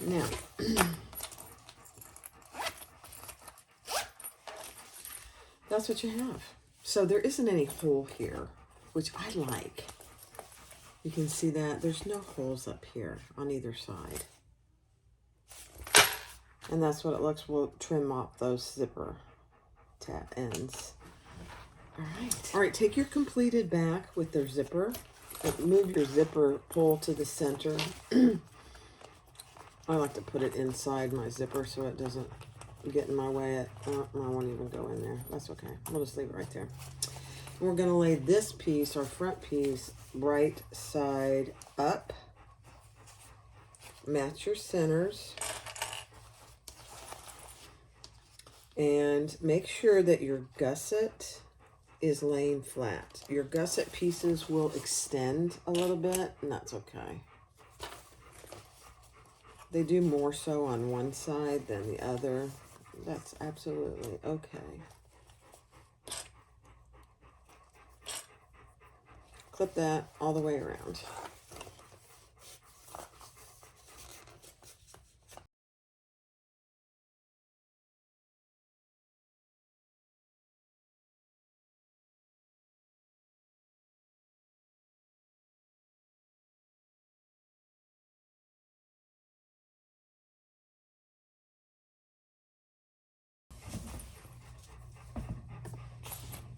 Now, that's what you have. So there isn't any hole here, which I like. You can see that there's no holes up here on either side. And that's what it looks. We'll trim off those zipper tab ends. All right. All right, take your completed back with their zipper. Move your zipper pull to the center. I like to put it inside my zipper so it doesn't get in my way. Oh, I won't even go in there. That's okay. We'll just leave it right there. And we're going to lay this piece, our front piece, right side up. Match your centers. And make sure that your gusset is laying flat. Your gusset pieces will extend a little bit, and that's okay. They do more so on one side than the other. That's absolutely okay. Clip that all the way around.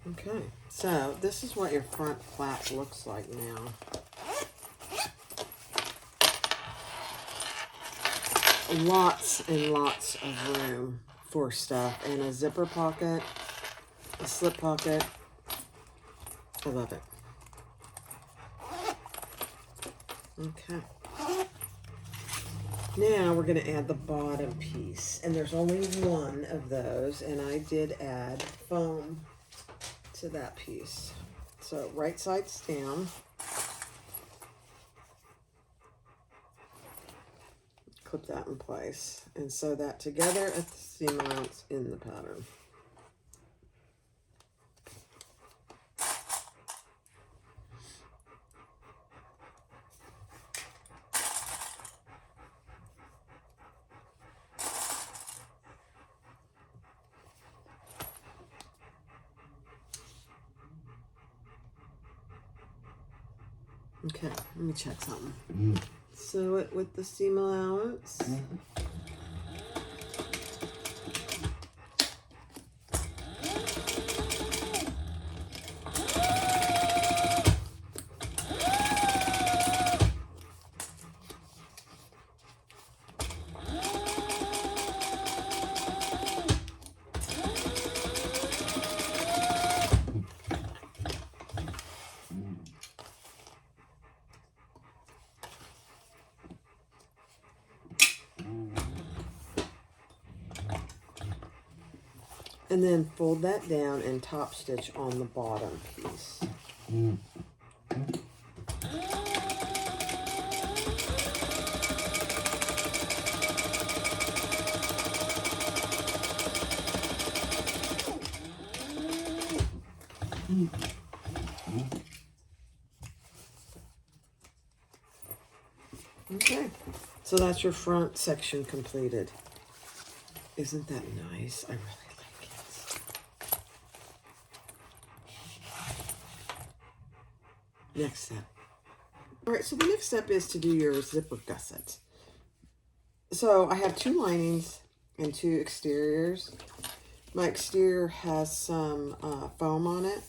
Okay, so this is what your front flap looks like now. Lots and lots of room for stuff, and a zipper pocket, a slip pocket. I love it. Okay. Now we're going to add the bottom piece, and there's only one of those, and I did add foam to that piece. So right side's down. Clip that in place and sew that together at the seam allowance in the pattern. Okay, let me check something. Sew it with the seam allowance. And then fold that down and top stitch on the bottom piece. So that's your front section completed. Isn't that nice? I really like it. Next step. All right, so the next step is to do your zipper gusset. So I have 2 linings and 2 exteriors. My exterior has some foam on it.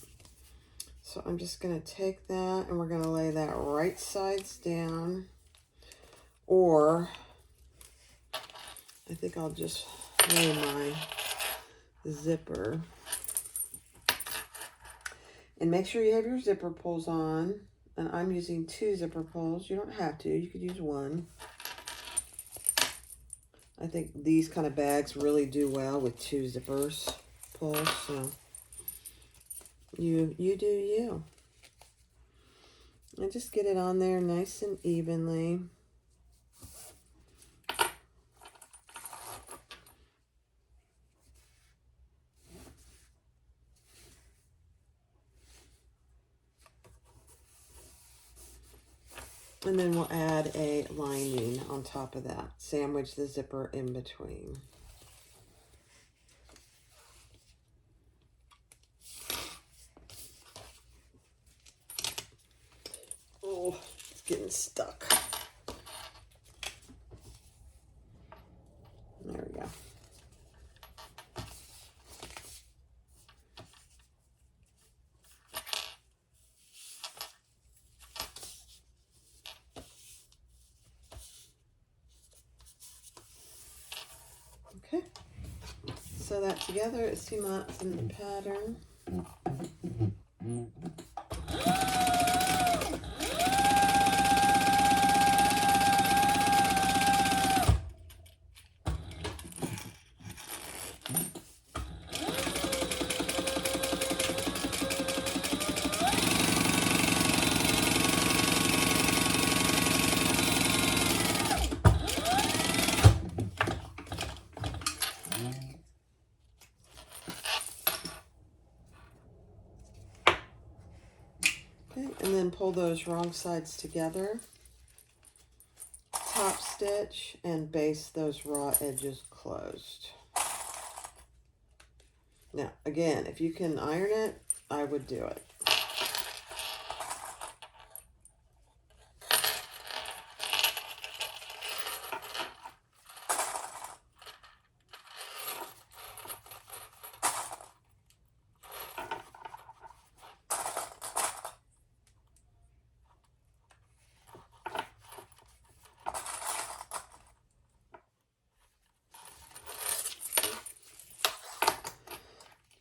So I'm just going to take that and we're going to lay that right sides down. Or I think I'll just lay my zipper. And make sure you have your zipper pulls on. And I'm using 2 zipper pulls. You don't have to. You could use 1. I think these kind of bags really do well with 2 zippers pulls. So you do you. And just get it on there nice and evenly. And then we'll add a lining on top of that. Sandwich the zipper in between. Oh, it's getting stuck. There we go. Okay. Sew that together. It's 2 knots in the pattern. Okay, and then pull those wrong sides together. Top stitch and baste those raw edges closed. Now, again, if you can iron it, I would do it.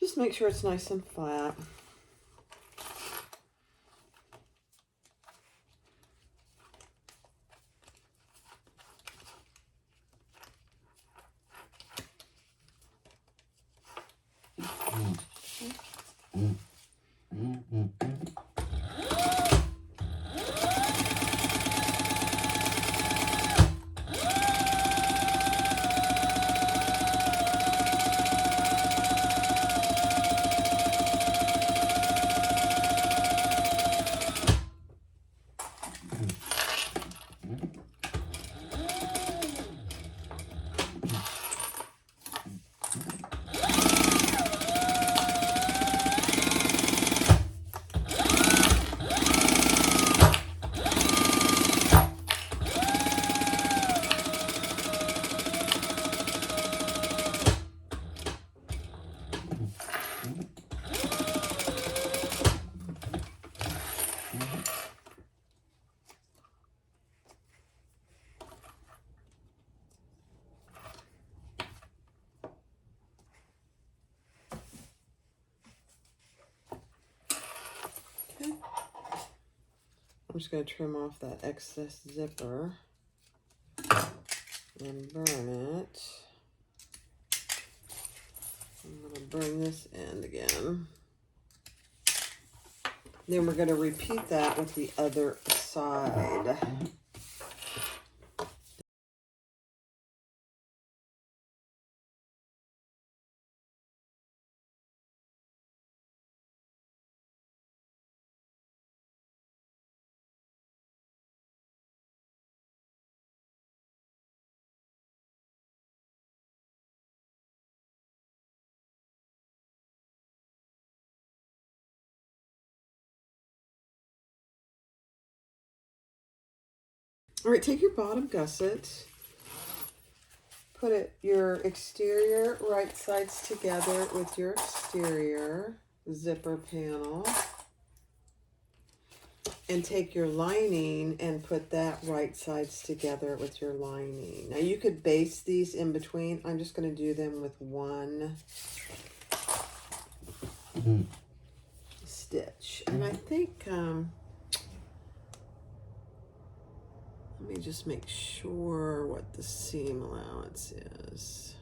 Just make sure it's nice and flat. Okay. I'm just going to trim off that excess zipper and burn it. I'm going to bring this end again. Then we're going to repeat that with the other side. All right, take your bottom gusset, put your exterior right sides together with your exterior zipper panel, and take your lining and put that right sides together with your lining. Now you could base these in between. I'm just going to do them with one stitch. And I think, let me just make sure what the seam allowance is.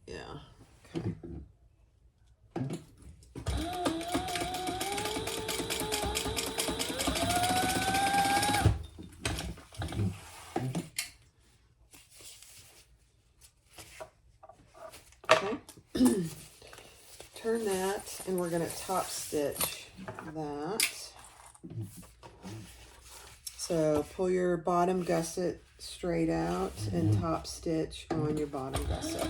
Yeah, okay. Turn that, and we're going to top stitch that. So pull your bottom gusset straight out and top stitch on your bottom gusset.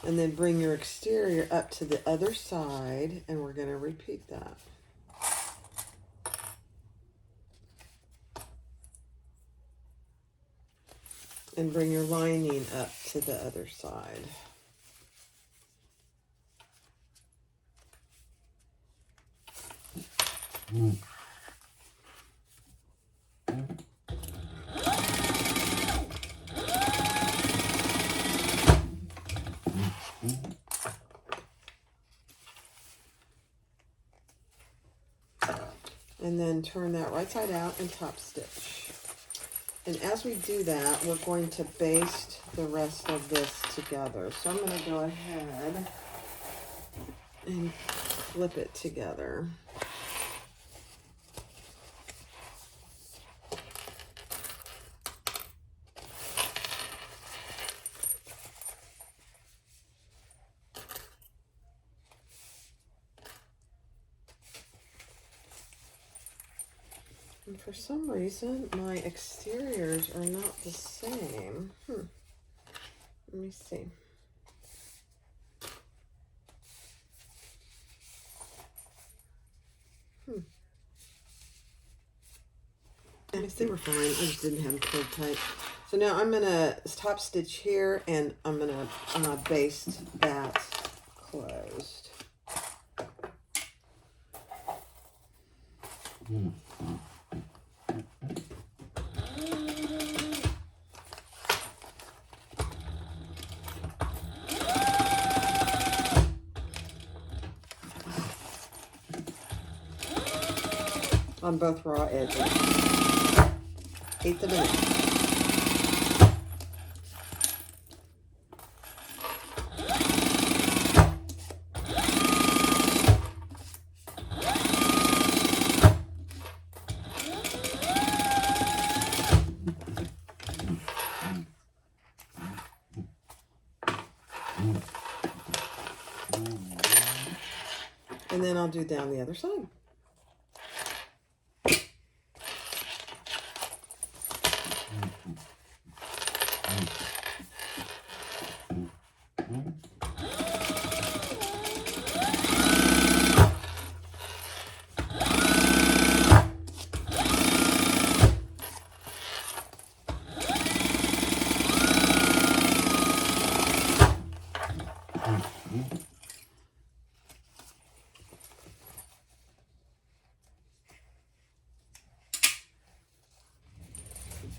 And then bring your exterior up to the other side, and we're going to repeat that. And bring your lining up to the other side. And then turn that right side out and top stitch. And as we do that, we're going to baste the rest of this together. So I'm going to go ahead and flip it together. And for some reason, my exteriors are not the same. Let me see. I guess they were fine. I just didn't have them pulled tight. So now I'm going to top stitch here, and I'm going to baste that closed. On both raw edges. 1/8 of an inch. And then I'll do down the other side.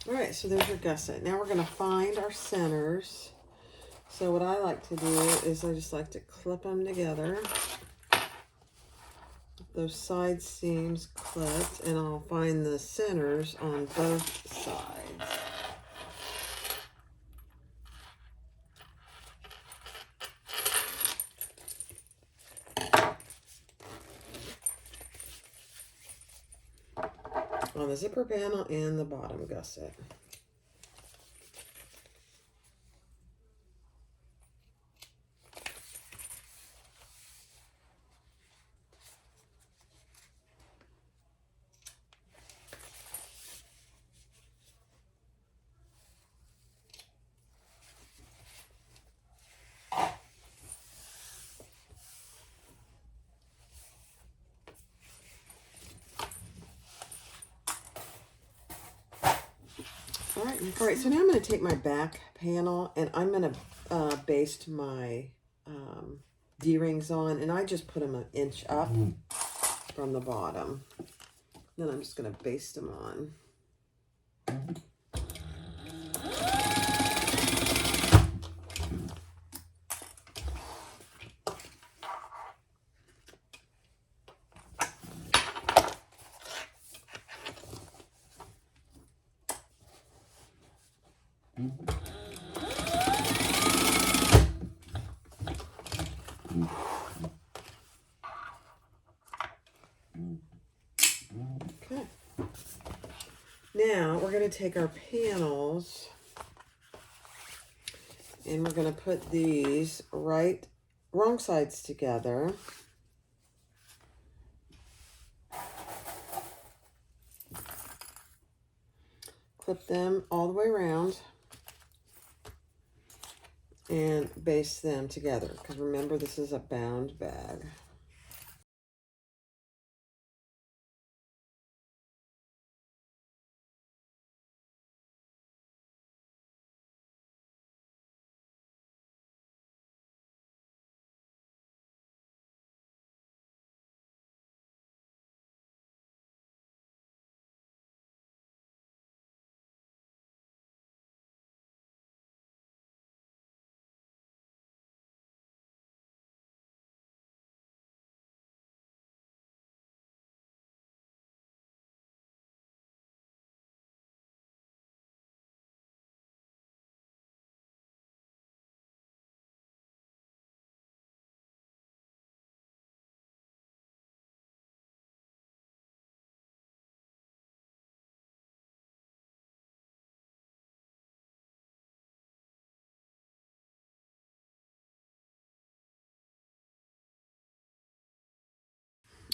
All right, so there's your gusset. Now we're going to find our centers. So what I like to do is I just like to clip them together. Those side seams clipped, and I'll find the centers on both sides. On the zipper panel and the bottom gusset. All right, so now I'm going to take my back panel and I'm going to baste my D-rings on, and I just put them an inch up from the bottom. Then I'm just going to baste them on. Okay. Now we're going to take our panels and we're going to put these wrong sides together. Clip them all the way around and baste them together, because remember, this is a bound bag.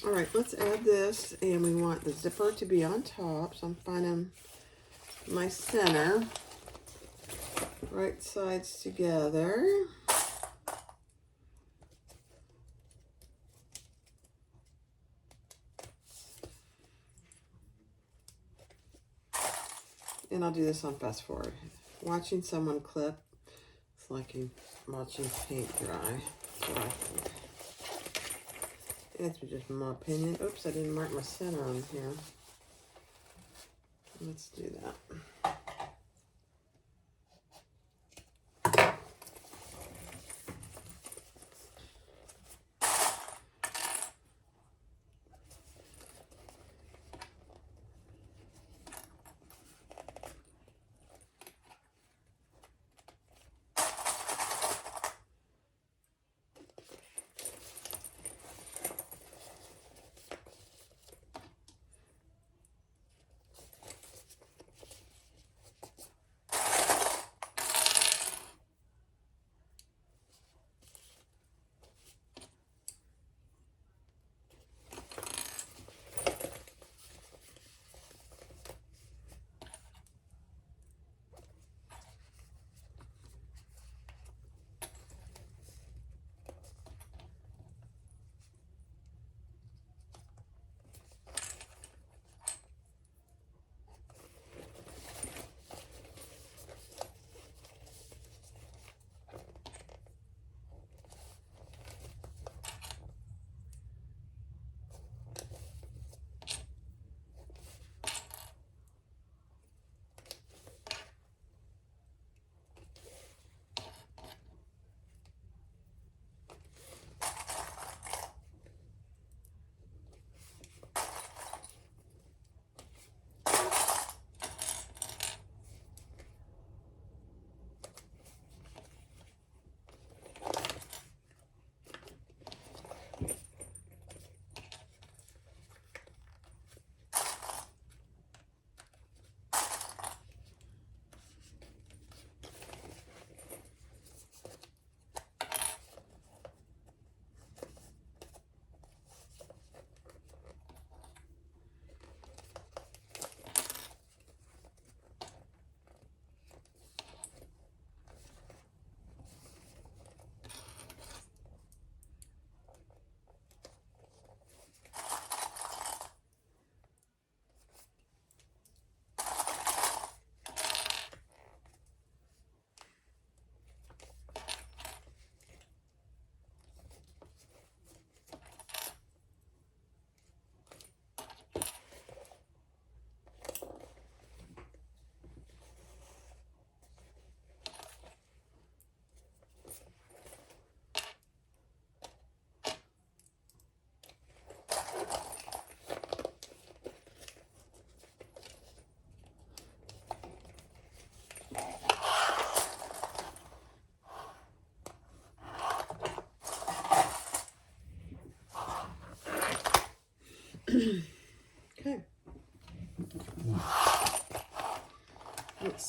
All right, let's add this, and we want the zipper to be on top, so I'm finding my center, right sides together. And I'll do this on fast forward. Watching someone clip, it's like you watching paint dry. That's what I think. That's just my opinion. Oops, I didn't mark my center on here. Let's do that.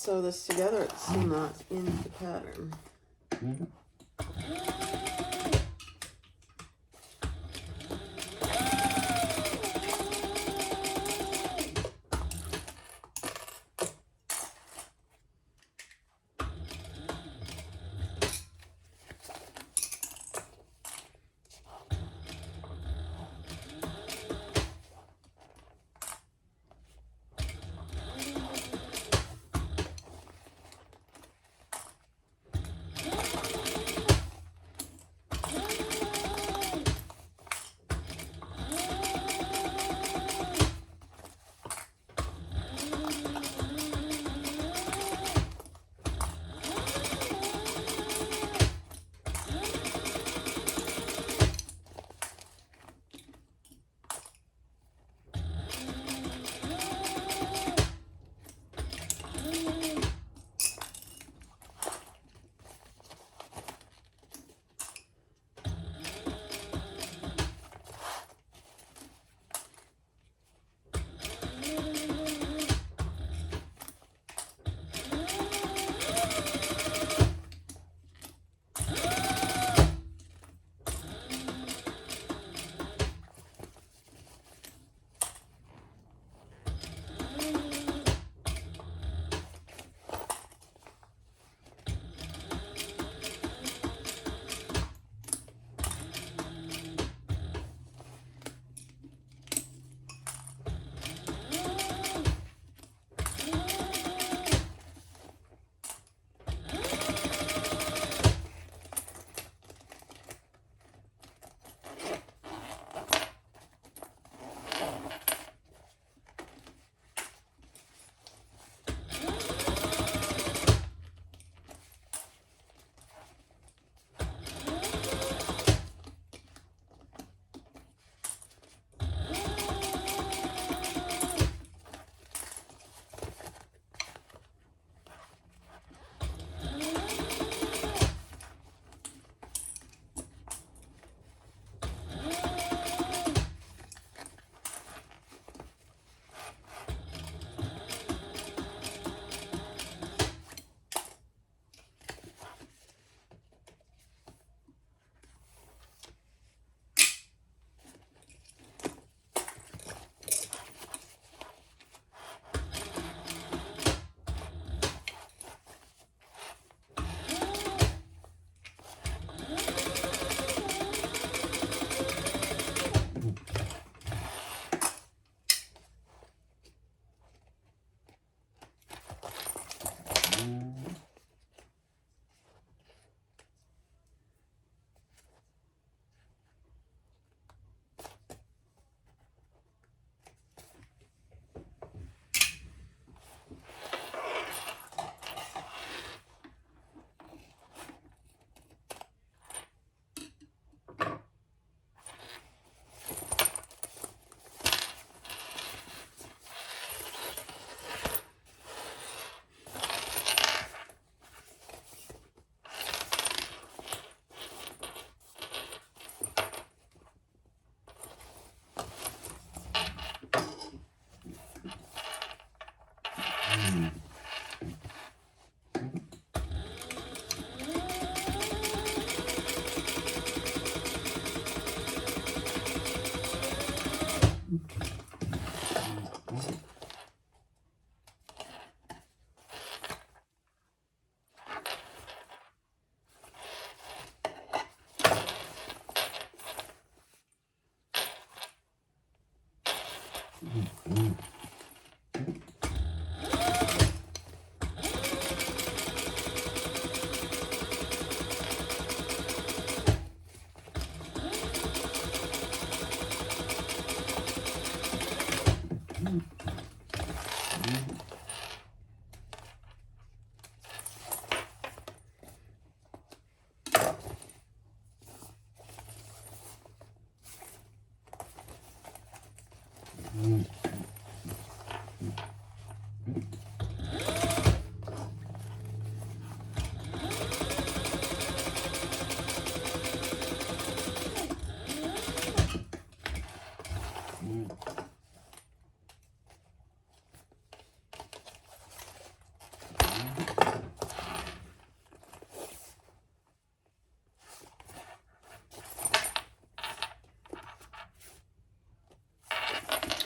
sew this together at the seam knots into the pattern.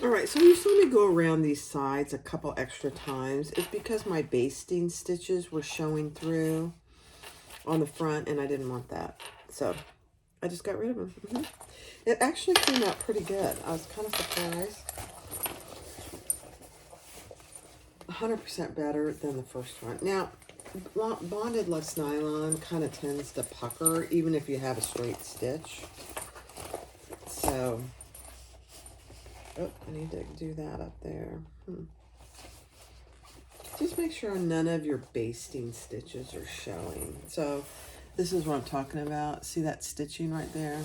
All right, so you saw me go around these sides a couple extra times. It's because my basting stitches were showing through on the front, and I didn't want that. So I just got rid of them. It actually came out pretty good. I was kind of surprised. 100% better than the first one. Now, bonded luxe nylon kind of tends to pucker, even if you have a straight stitch. So... oh, I need to do that up there. Just make sure none of your basting stitches are showing. So this is what I'm talking about. See that stitching right there?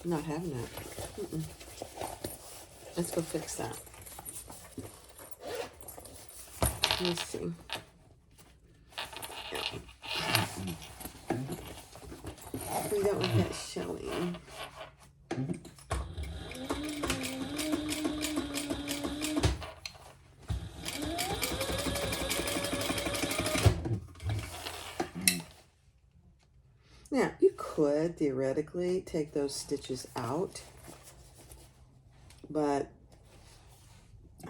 I'm not having that. Let's go fix that. Let me see. We don't want that showing. Now, you could theoretically take those stitches out, but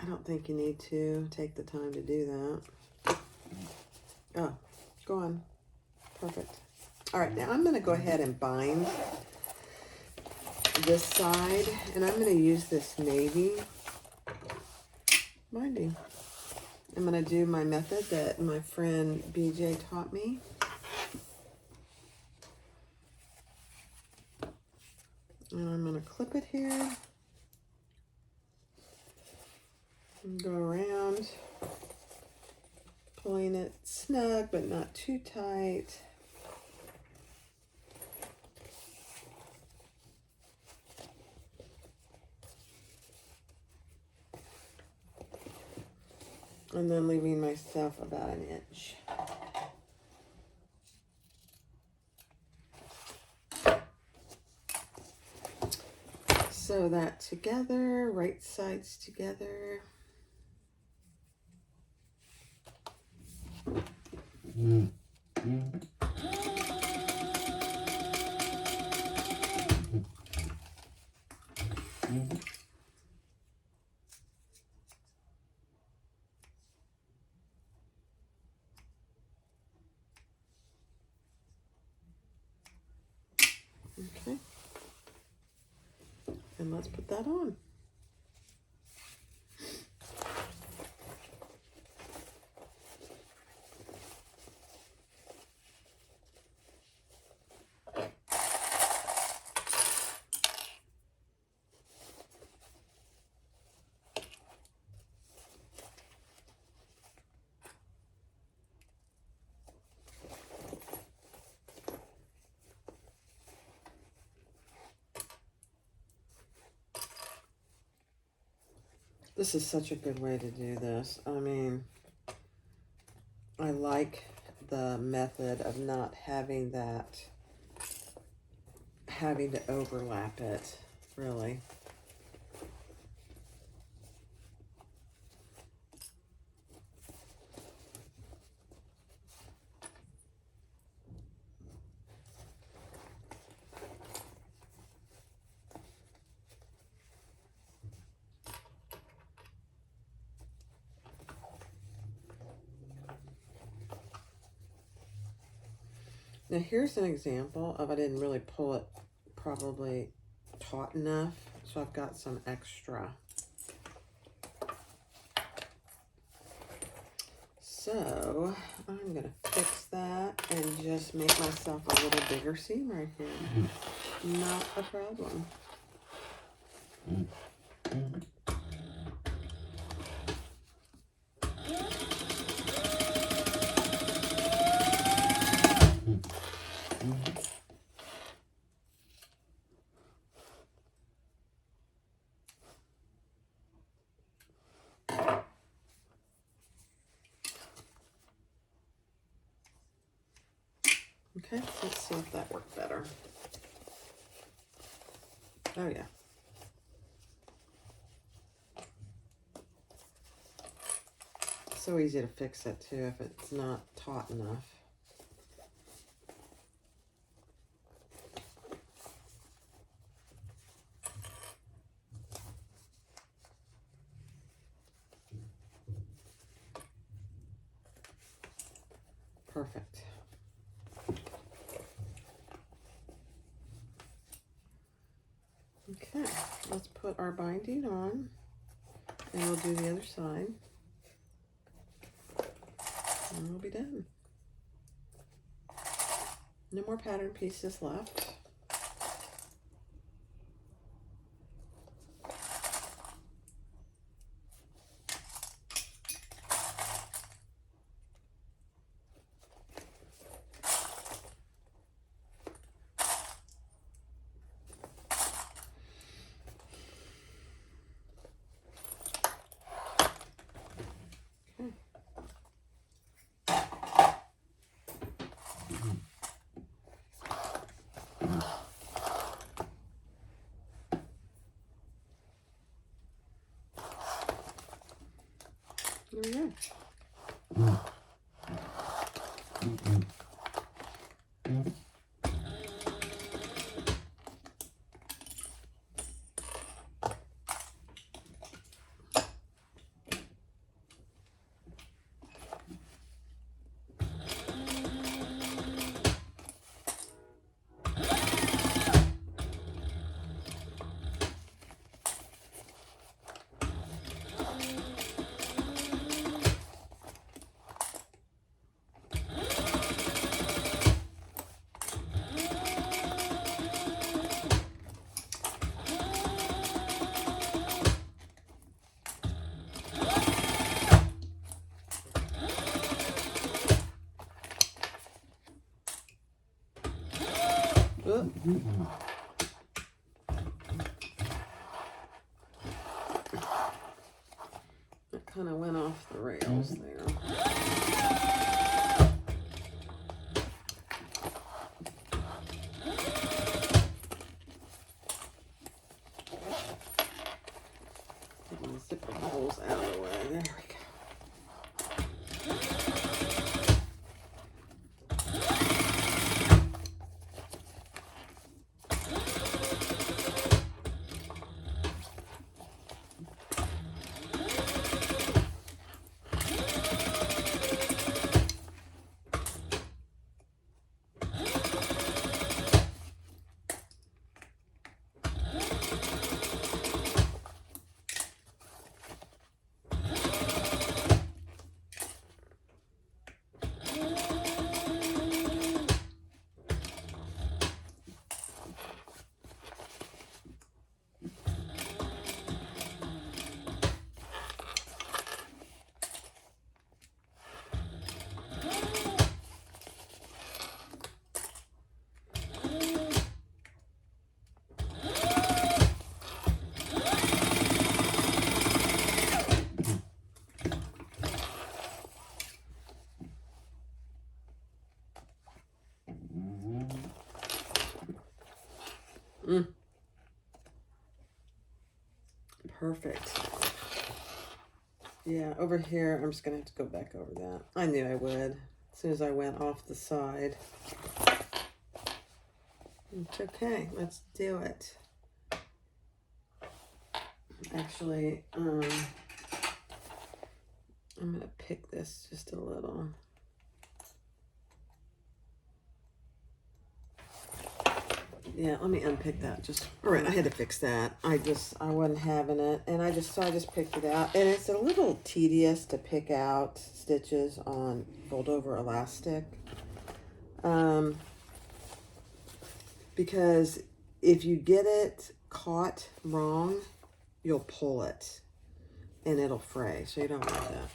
I don't think you need to take the time to do that. Oh, go on. Perfect. All right, now I'm going to go ahead and bind this side, and I'm going to use this navy binding. I'm going to do my method that my friend BJ taught me. And I'm going to clip it here. And go around, pulling it snug, but not too tight. And then leaving myself about an inch. Sew that together, right sides together. Okay. And let's put that on. This is such a good way to do this. I mean, I like the method of not having that, having to overlap it, really. Now here's an example of I didn't really pull it probably taut enough, so I've got some extra. So I'm gonna fix that and just make myself a little bigger seam right here. Not a problem. Okay, let's see if that worked better. Oh yeah. So easy to fix it too if it's not taut enough. Perfect. Okay, let's put our binding on, and we'll do the other side, and we'll be done. No more pattern pieces left. There we go. That kind of went off the rails there. Getting the zipper holes out of the way. There we go. Perfect. Yeah, over here, I'm just going to have to go back over that. I knew I would as soon as I went off the side. It's okay. Let's do it. Actually, I'm going to pick this just a little. Yeah, let me unpick that. Just all right. I had to fix that. I wasn't having it, and I just picked it out. And it's a little tedious to pick out stitches on fold over elastic, because if you get it caught wrong, you'll pull it, and it'll fray. So you don't want that.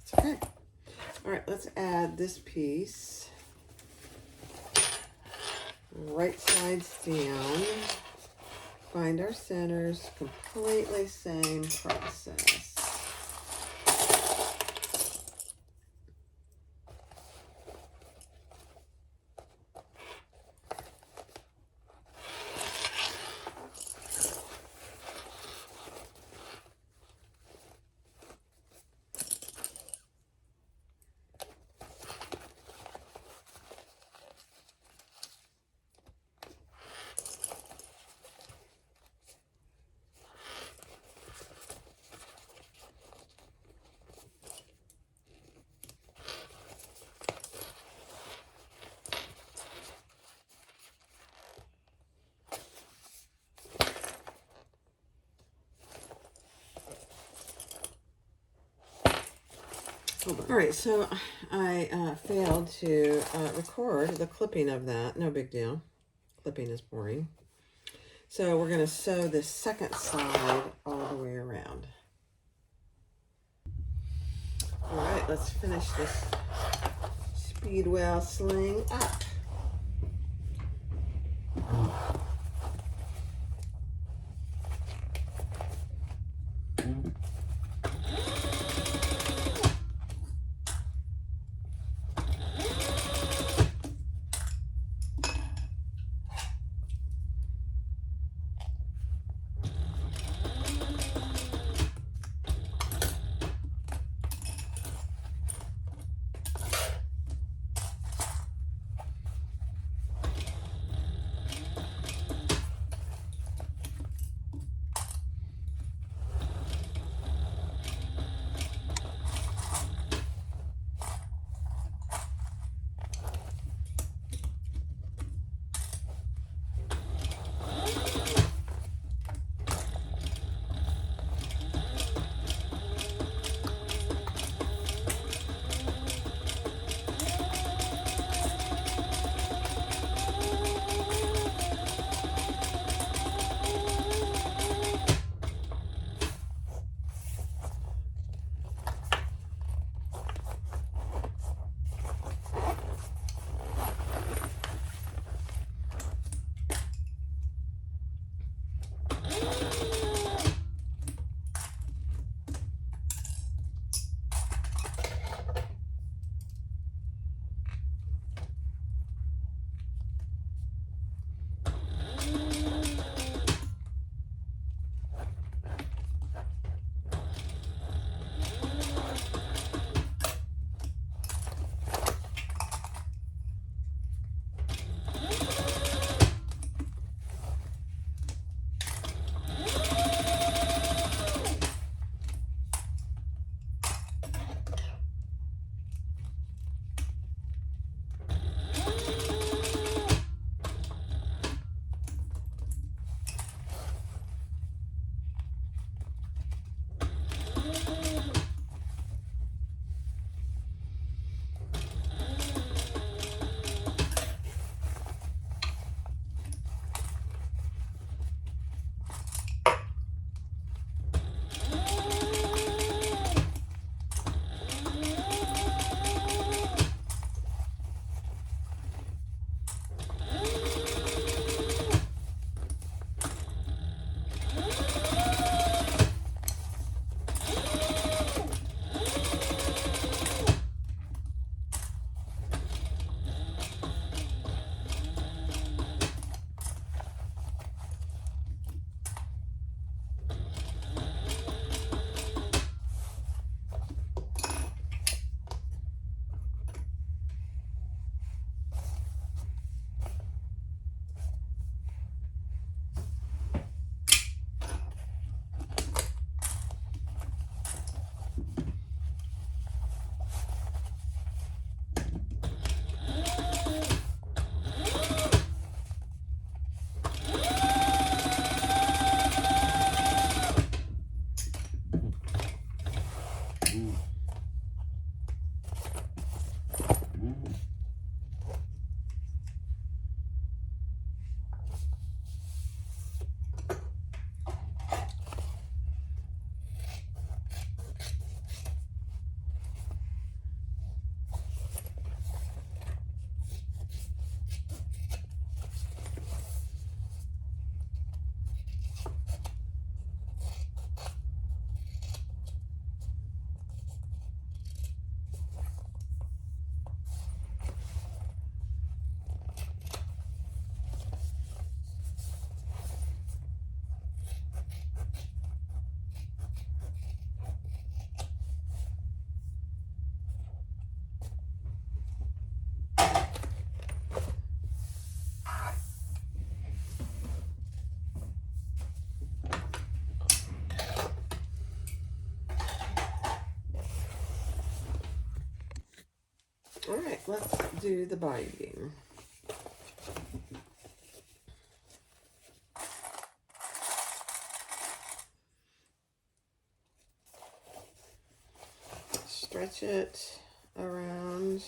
It's okay. All right, let's add this piece. Right sides down, find our centers, completely same process. Hold on. All right, so I failed to record the clipping of that. No big deal. Clipping is boring. So we're going to sew this second side all the way around. All right, let's finish this Speedwell Sling up. All right, let's do the binding. stretch it around.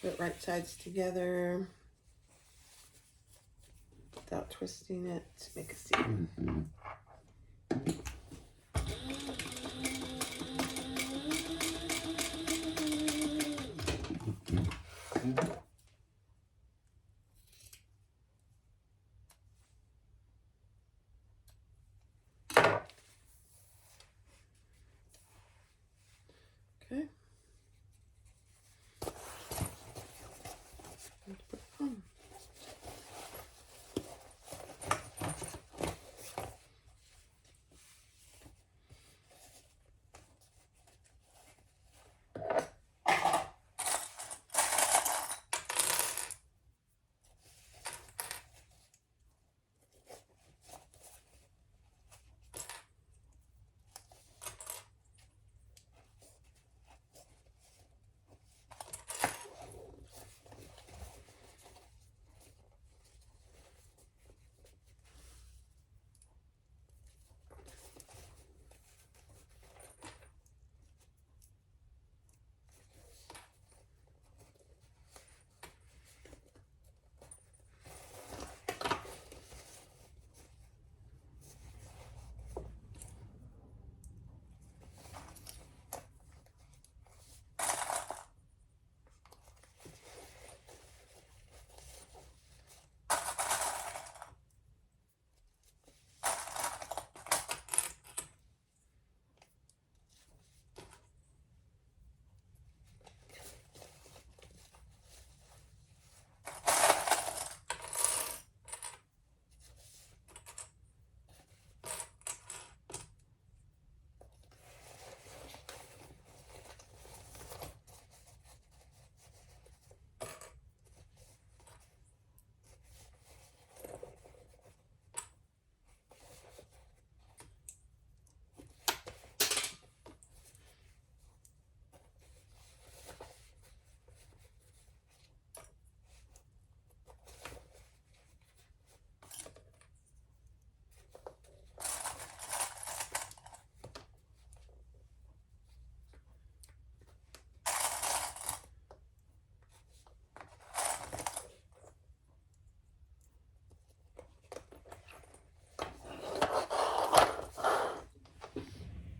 Put right sides together without twisting it to make a seam. Okay.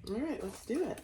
All right, let's do it.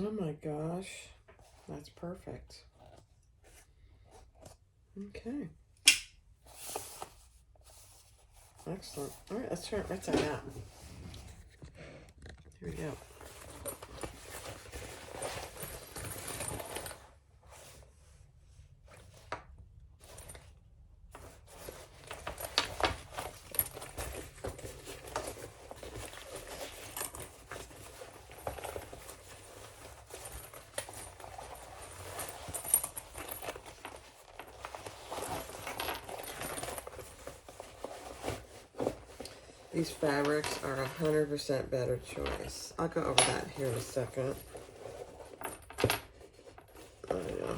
Oh my gosh, that's perfect. Okay. Excellent. All right, let's turn it right side out. Here we go. These fabrics are 100% better choice. I'll go over that here in a second. Oh, yeah.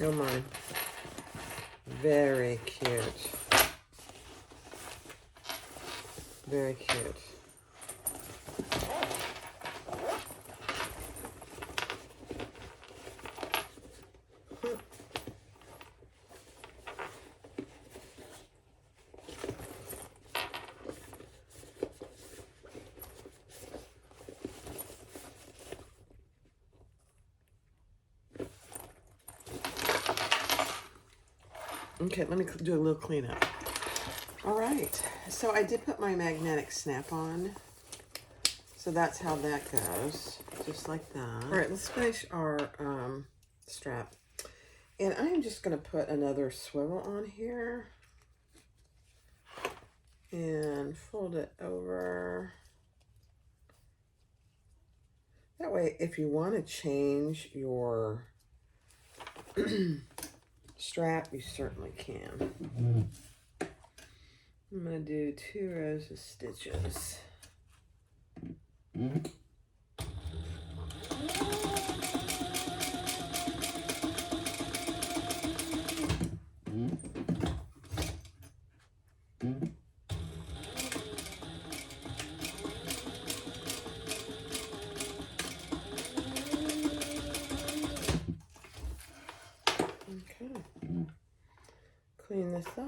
Oh my. Very cute. Very cute. Okay, let me do a little cleanup. All right, so I did put my magnetic snap on. So that's how that goes, just like that. All right, let's finish our strap. And I'm just gonna put another swivel on here and fold it over. That way, if you want to change your strap, you certainly can. I'm going to do 2 rows of stitches. Okay. Clean this up.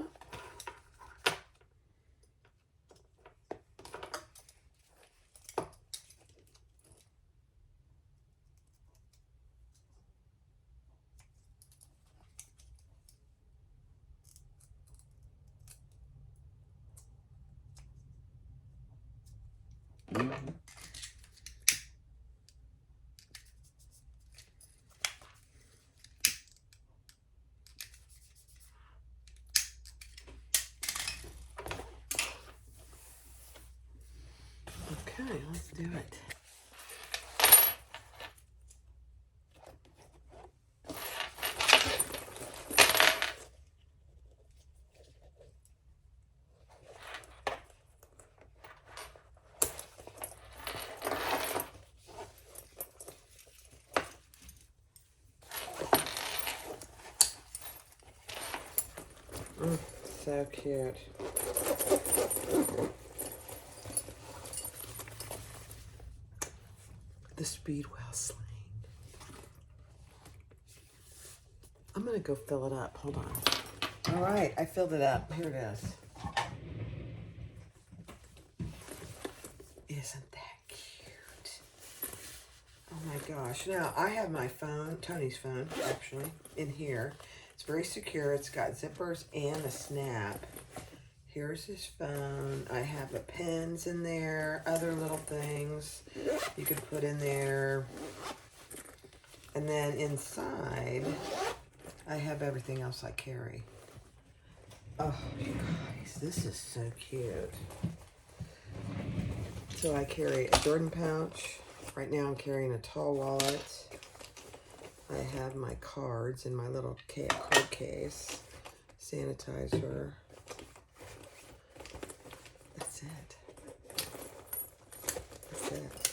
Okay, let's do it. So cute. The Speedwell Sling. I'm gonna go fill it up. Hold on. All right, I filled it up. Here it is. Isn't that cute? Oh my gosh. Now, I have my phone, Tony's phone, actually, in here. It's very secure. It's got zippers and a snap. Here's his phone. I have the pens in there, other little things you could put in there. And then inside, I have everything else I carry. Oh, you guys, this is so cute. So I carry a Jordan pouch. Right now I'm carrying a tall wallet. I have my cards in my little card case. Sanitizer. That's it. That's it.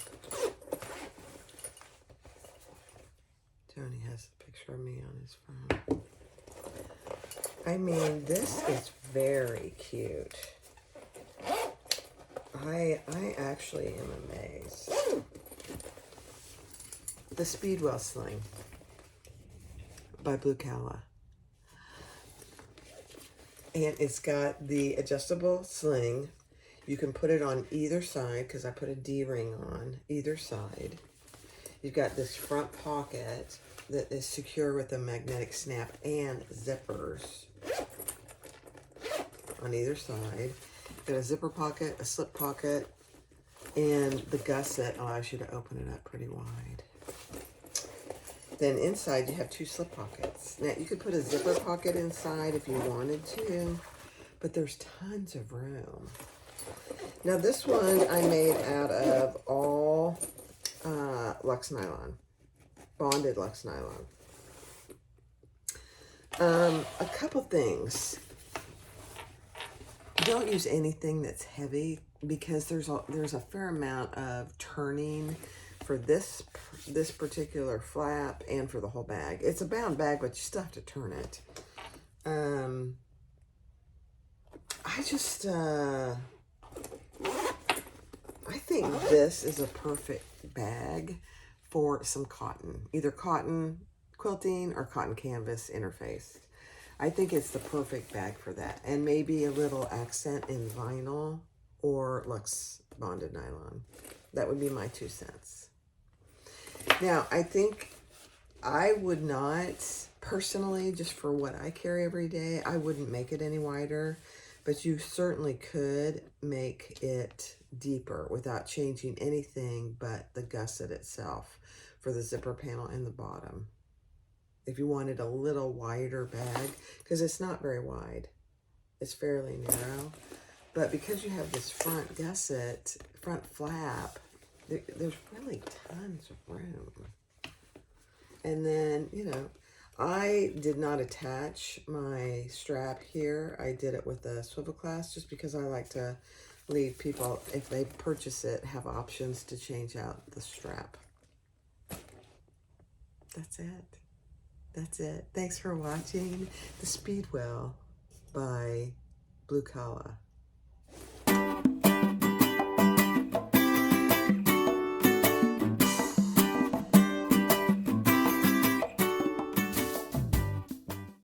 Tony has a picture of me on his phone. I mean, this is very cute. I actually am amazed. The Speedwell Sling by Blue Calla. And it's got the adjustable sling. You can put it on either side, because I put a D-ring on either side. You've got this front pocket that is secure with a magnetic snap and zippers on either side. Got a zipper pocket, a slip pocket, and the gusset allows you to open it up pretty wide. then inside you have 2 slip pockets. Now you could put a zipper pocket inside if you wanted to, but there's tons of room. Now this one I made out of all Lux Nylon, bonded Lux Nylon. A couple things. Don't use anything that's heavy because there's a fair amount of turning for this particular flap and for the whole bag. It's a bound bag, but you still have to turn it. I think this is a perfect bag for some cotton, either cotton quilting or cotton canvas interfaced. I think it's the perfect bag for that. And maybe a little accent in vinyl or Lux bonded nylon. That would be my 2 cents. Now, I think I would not, personally, just for what I carry every day, I wouldn't make it any wider. But you certainly could make it deeper without changing anything but the gusset itself for the zipper panel and the bottom. If you wanted a little wider bag, because it's not very wide. It's fairly narrow. But because you have this front gusset, front flap, there's really tons of room. And then, you know, I did not attach my strap here. I did it with a swivel clasp just because I like to leave people, if they purchase it, have options to change out the strap. That's it. That's it. Thanks for watching the Speedwell by Blue Collar.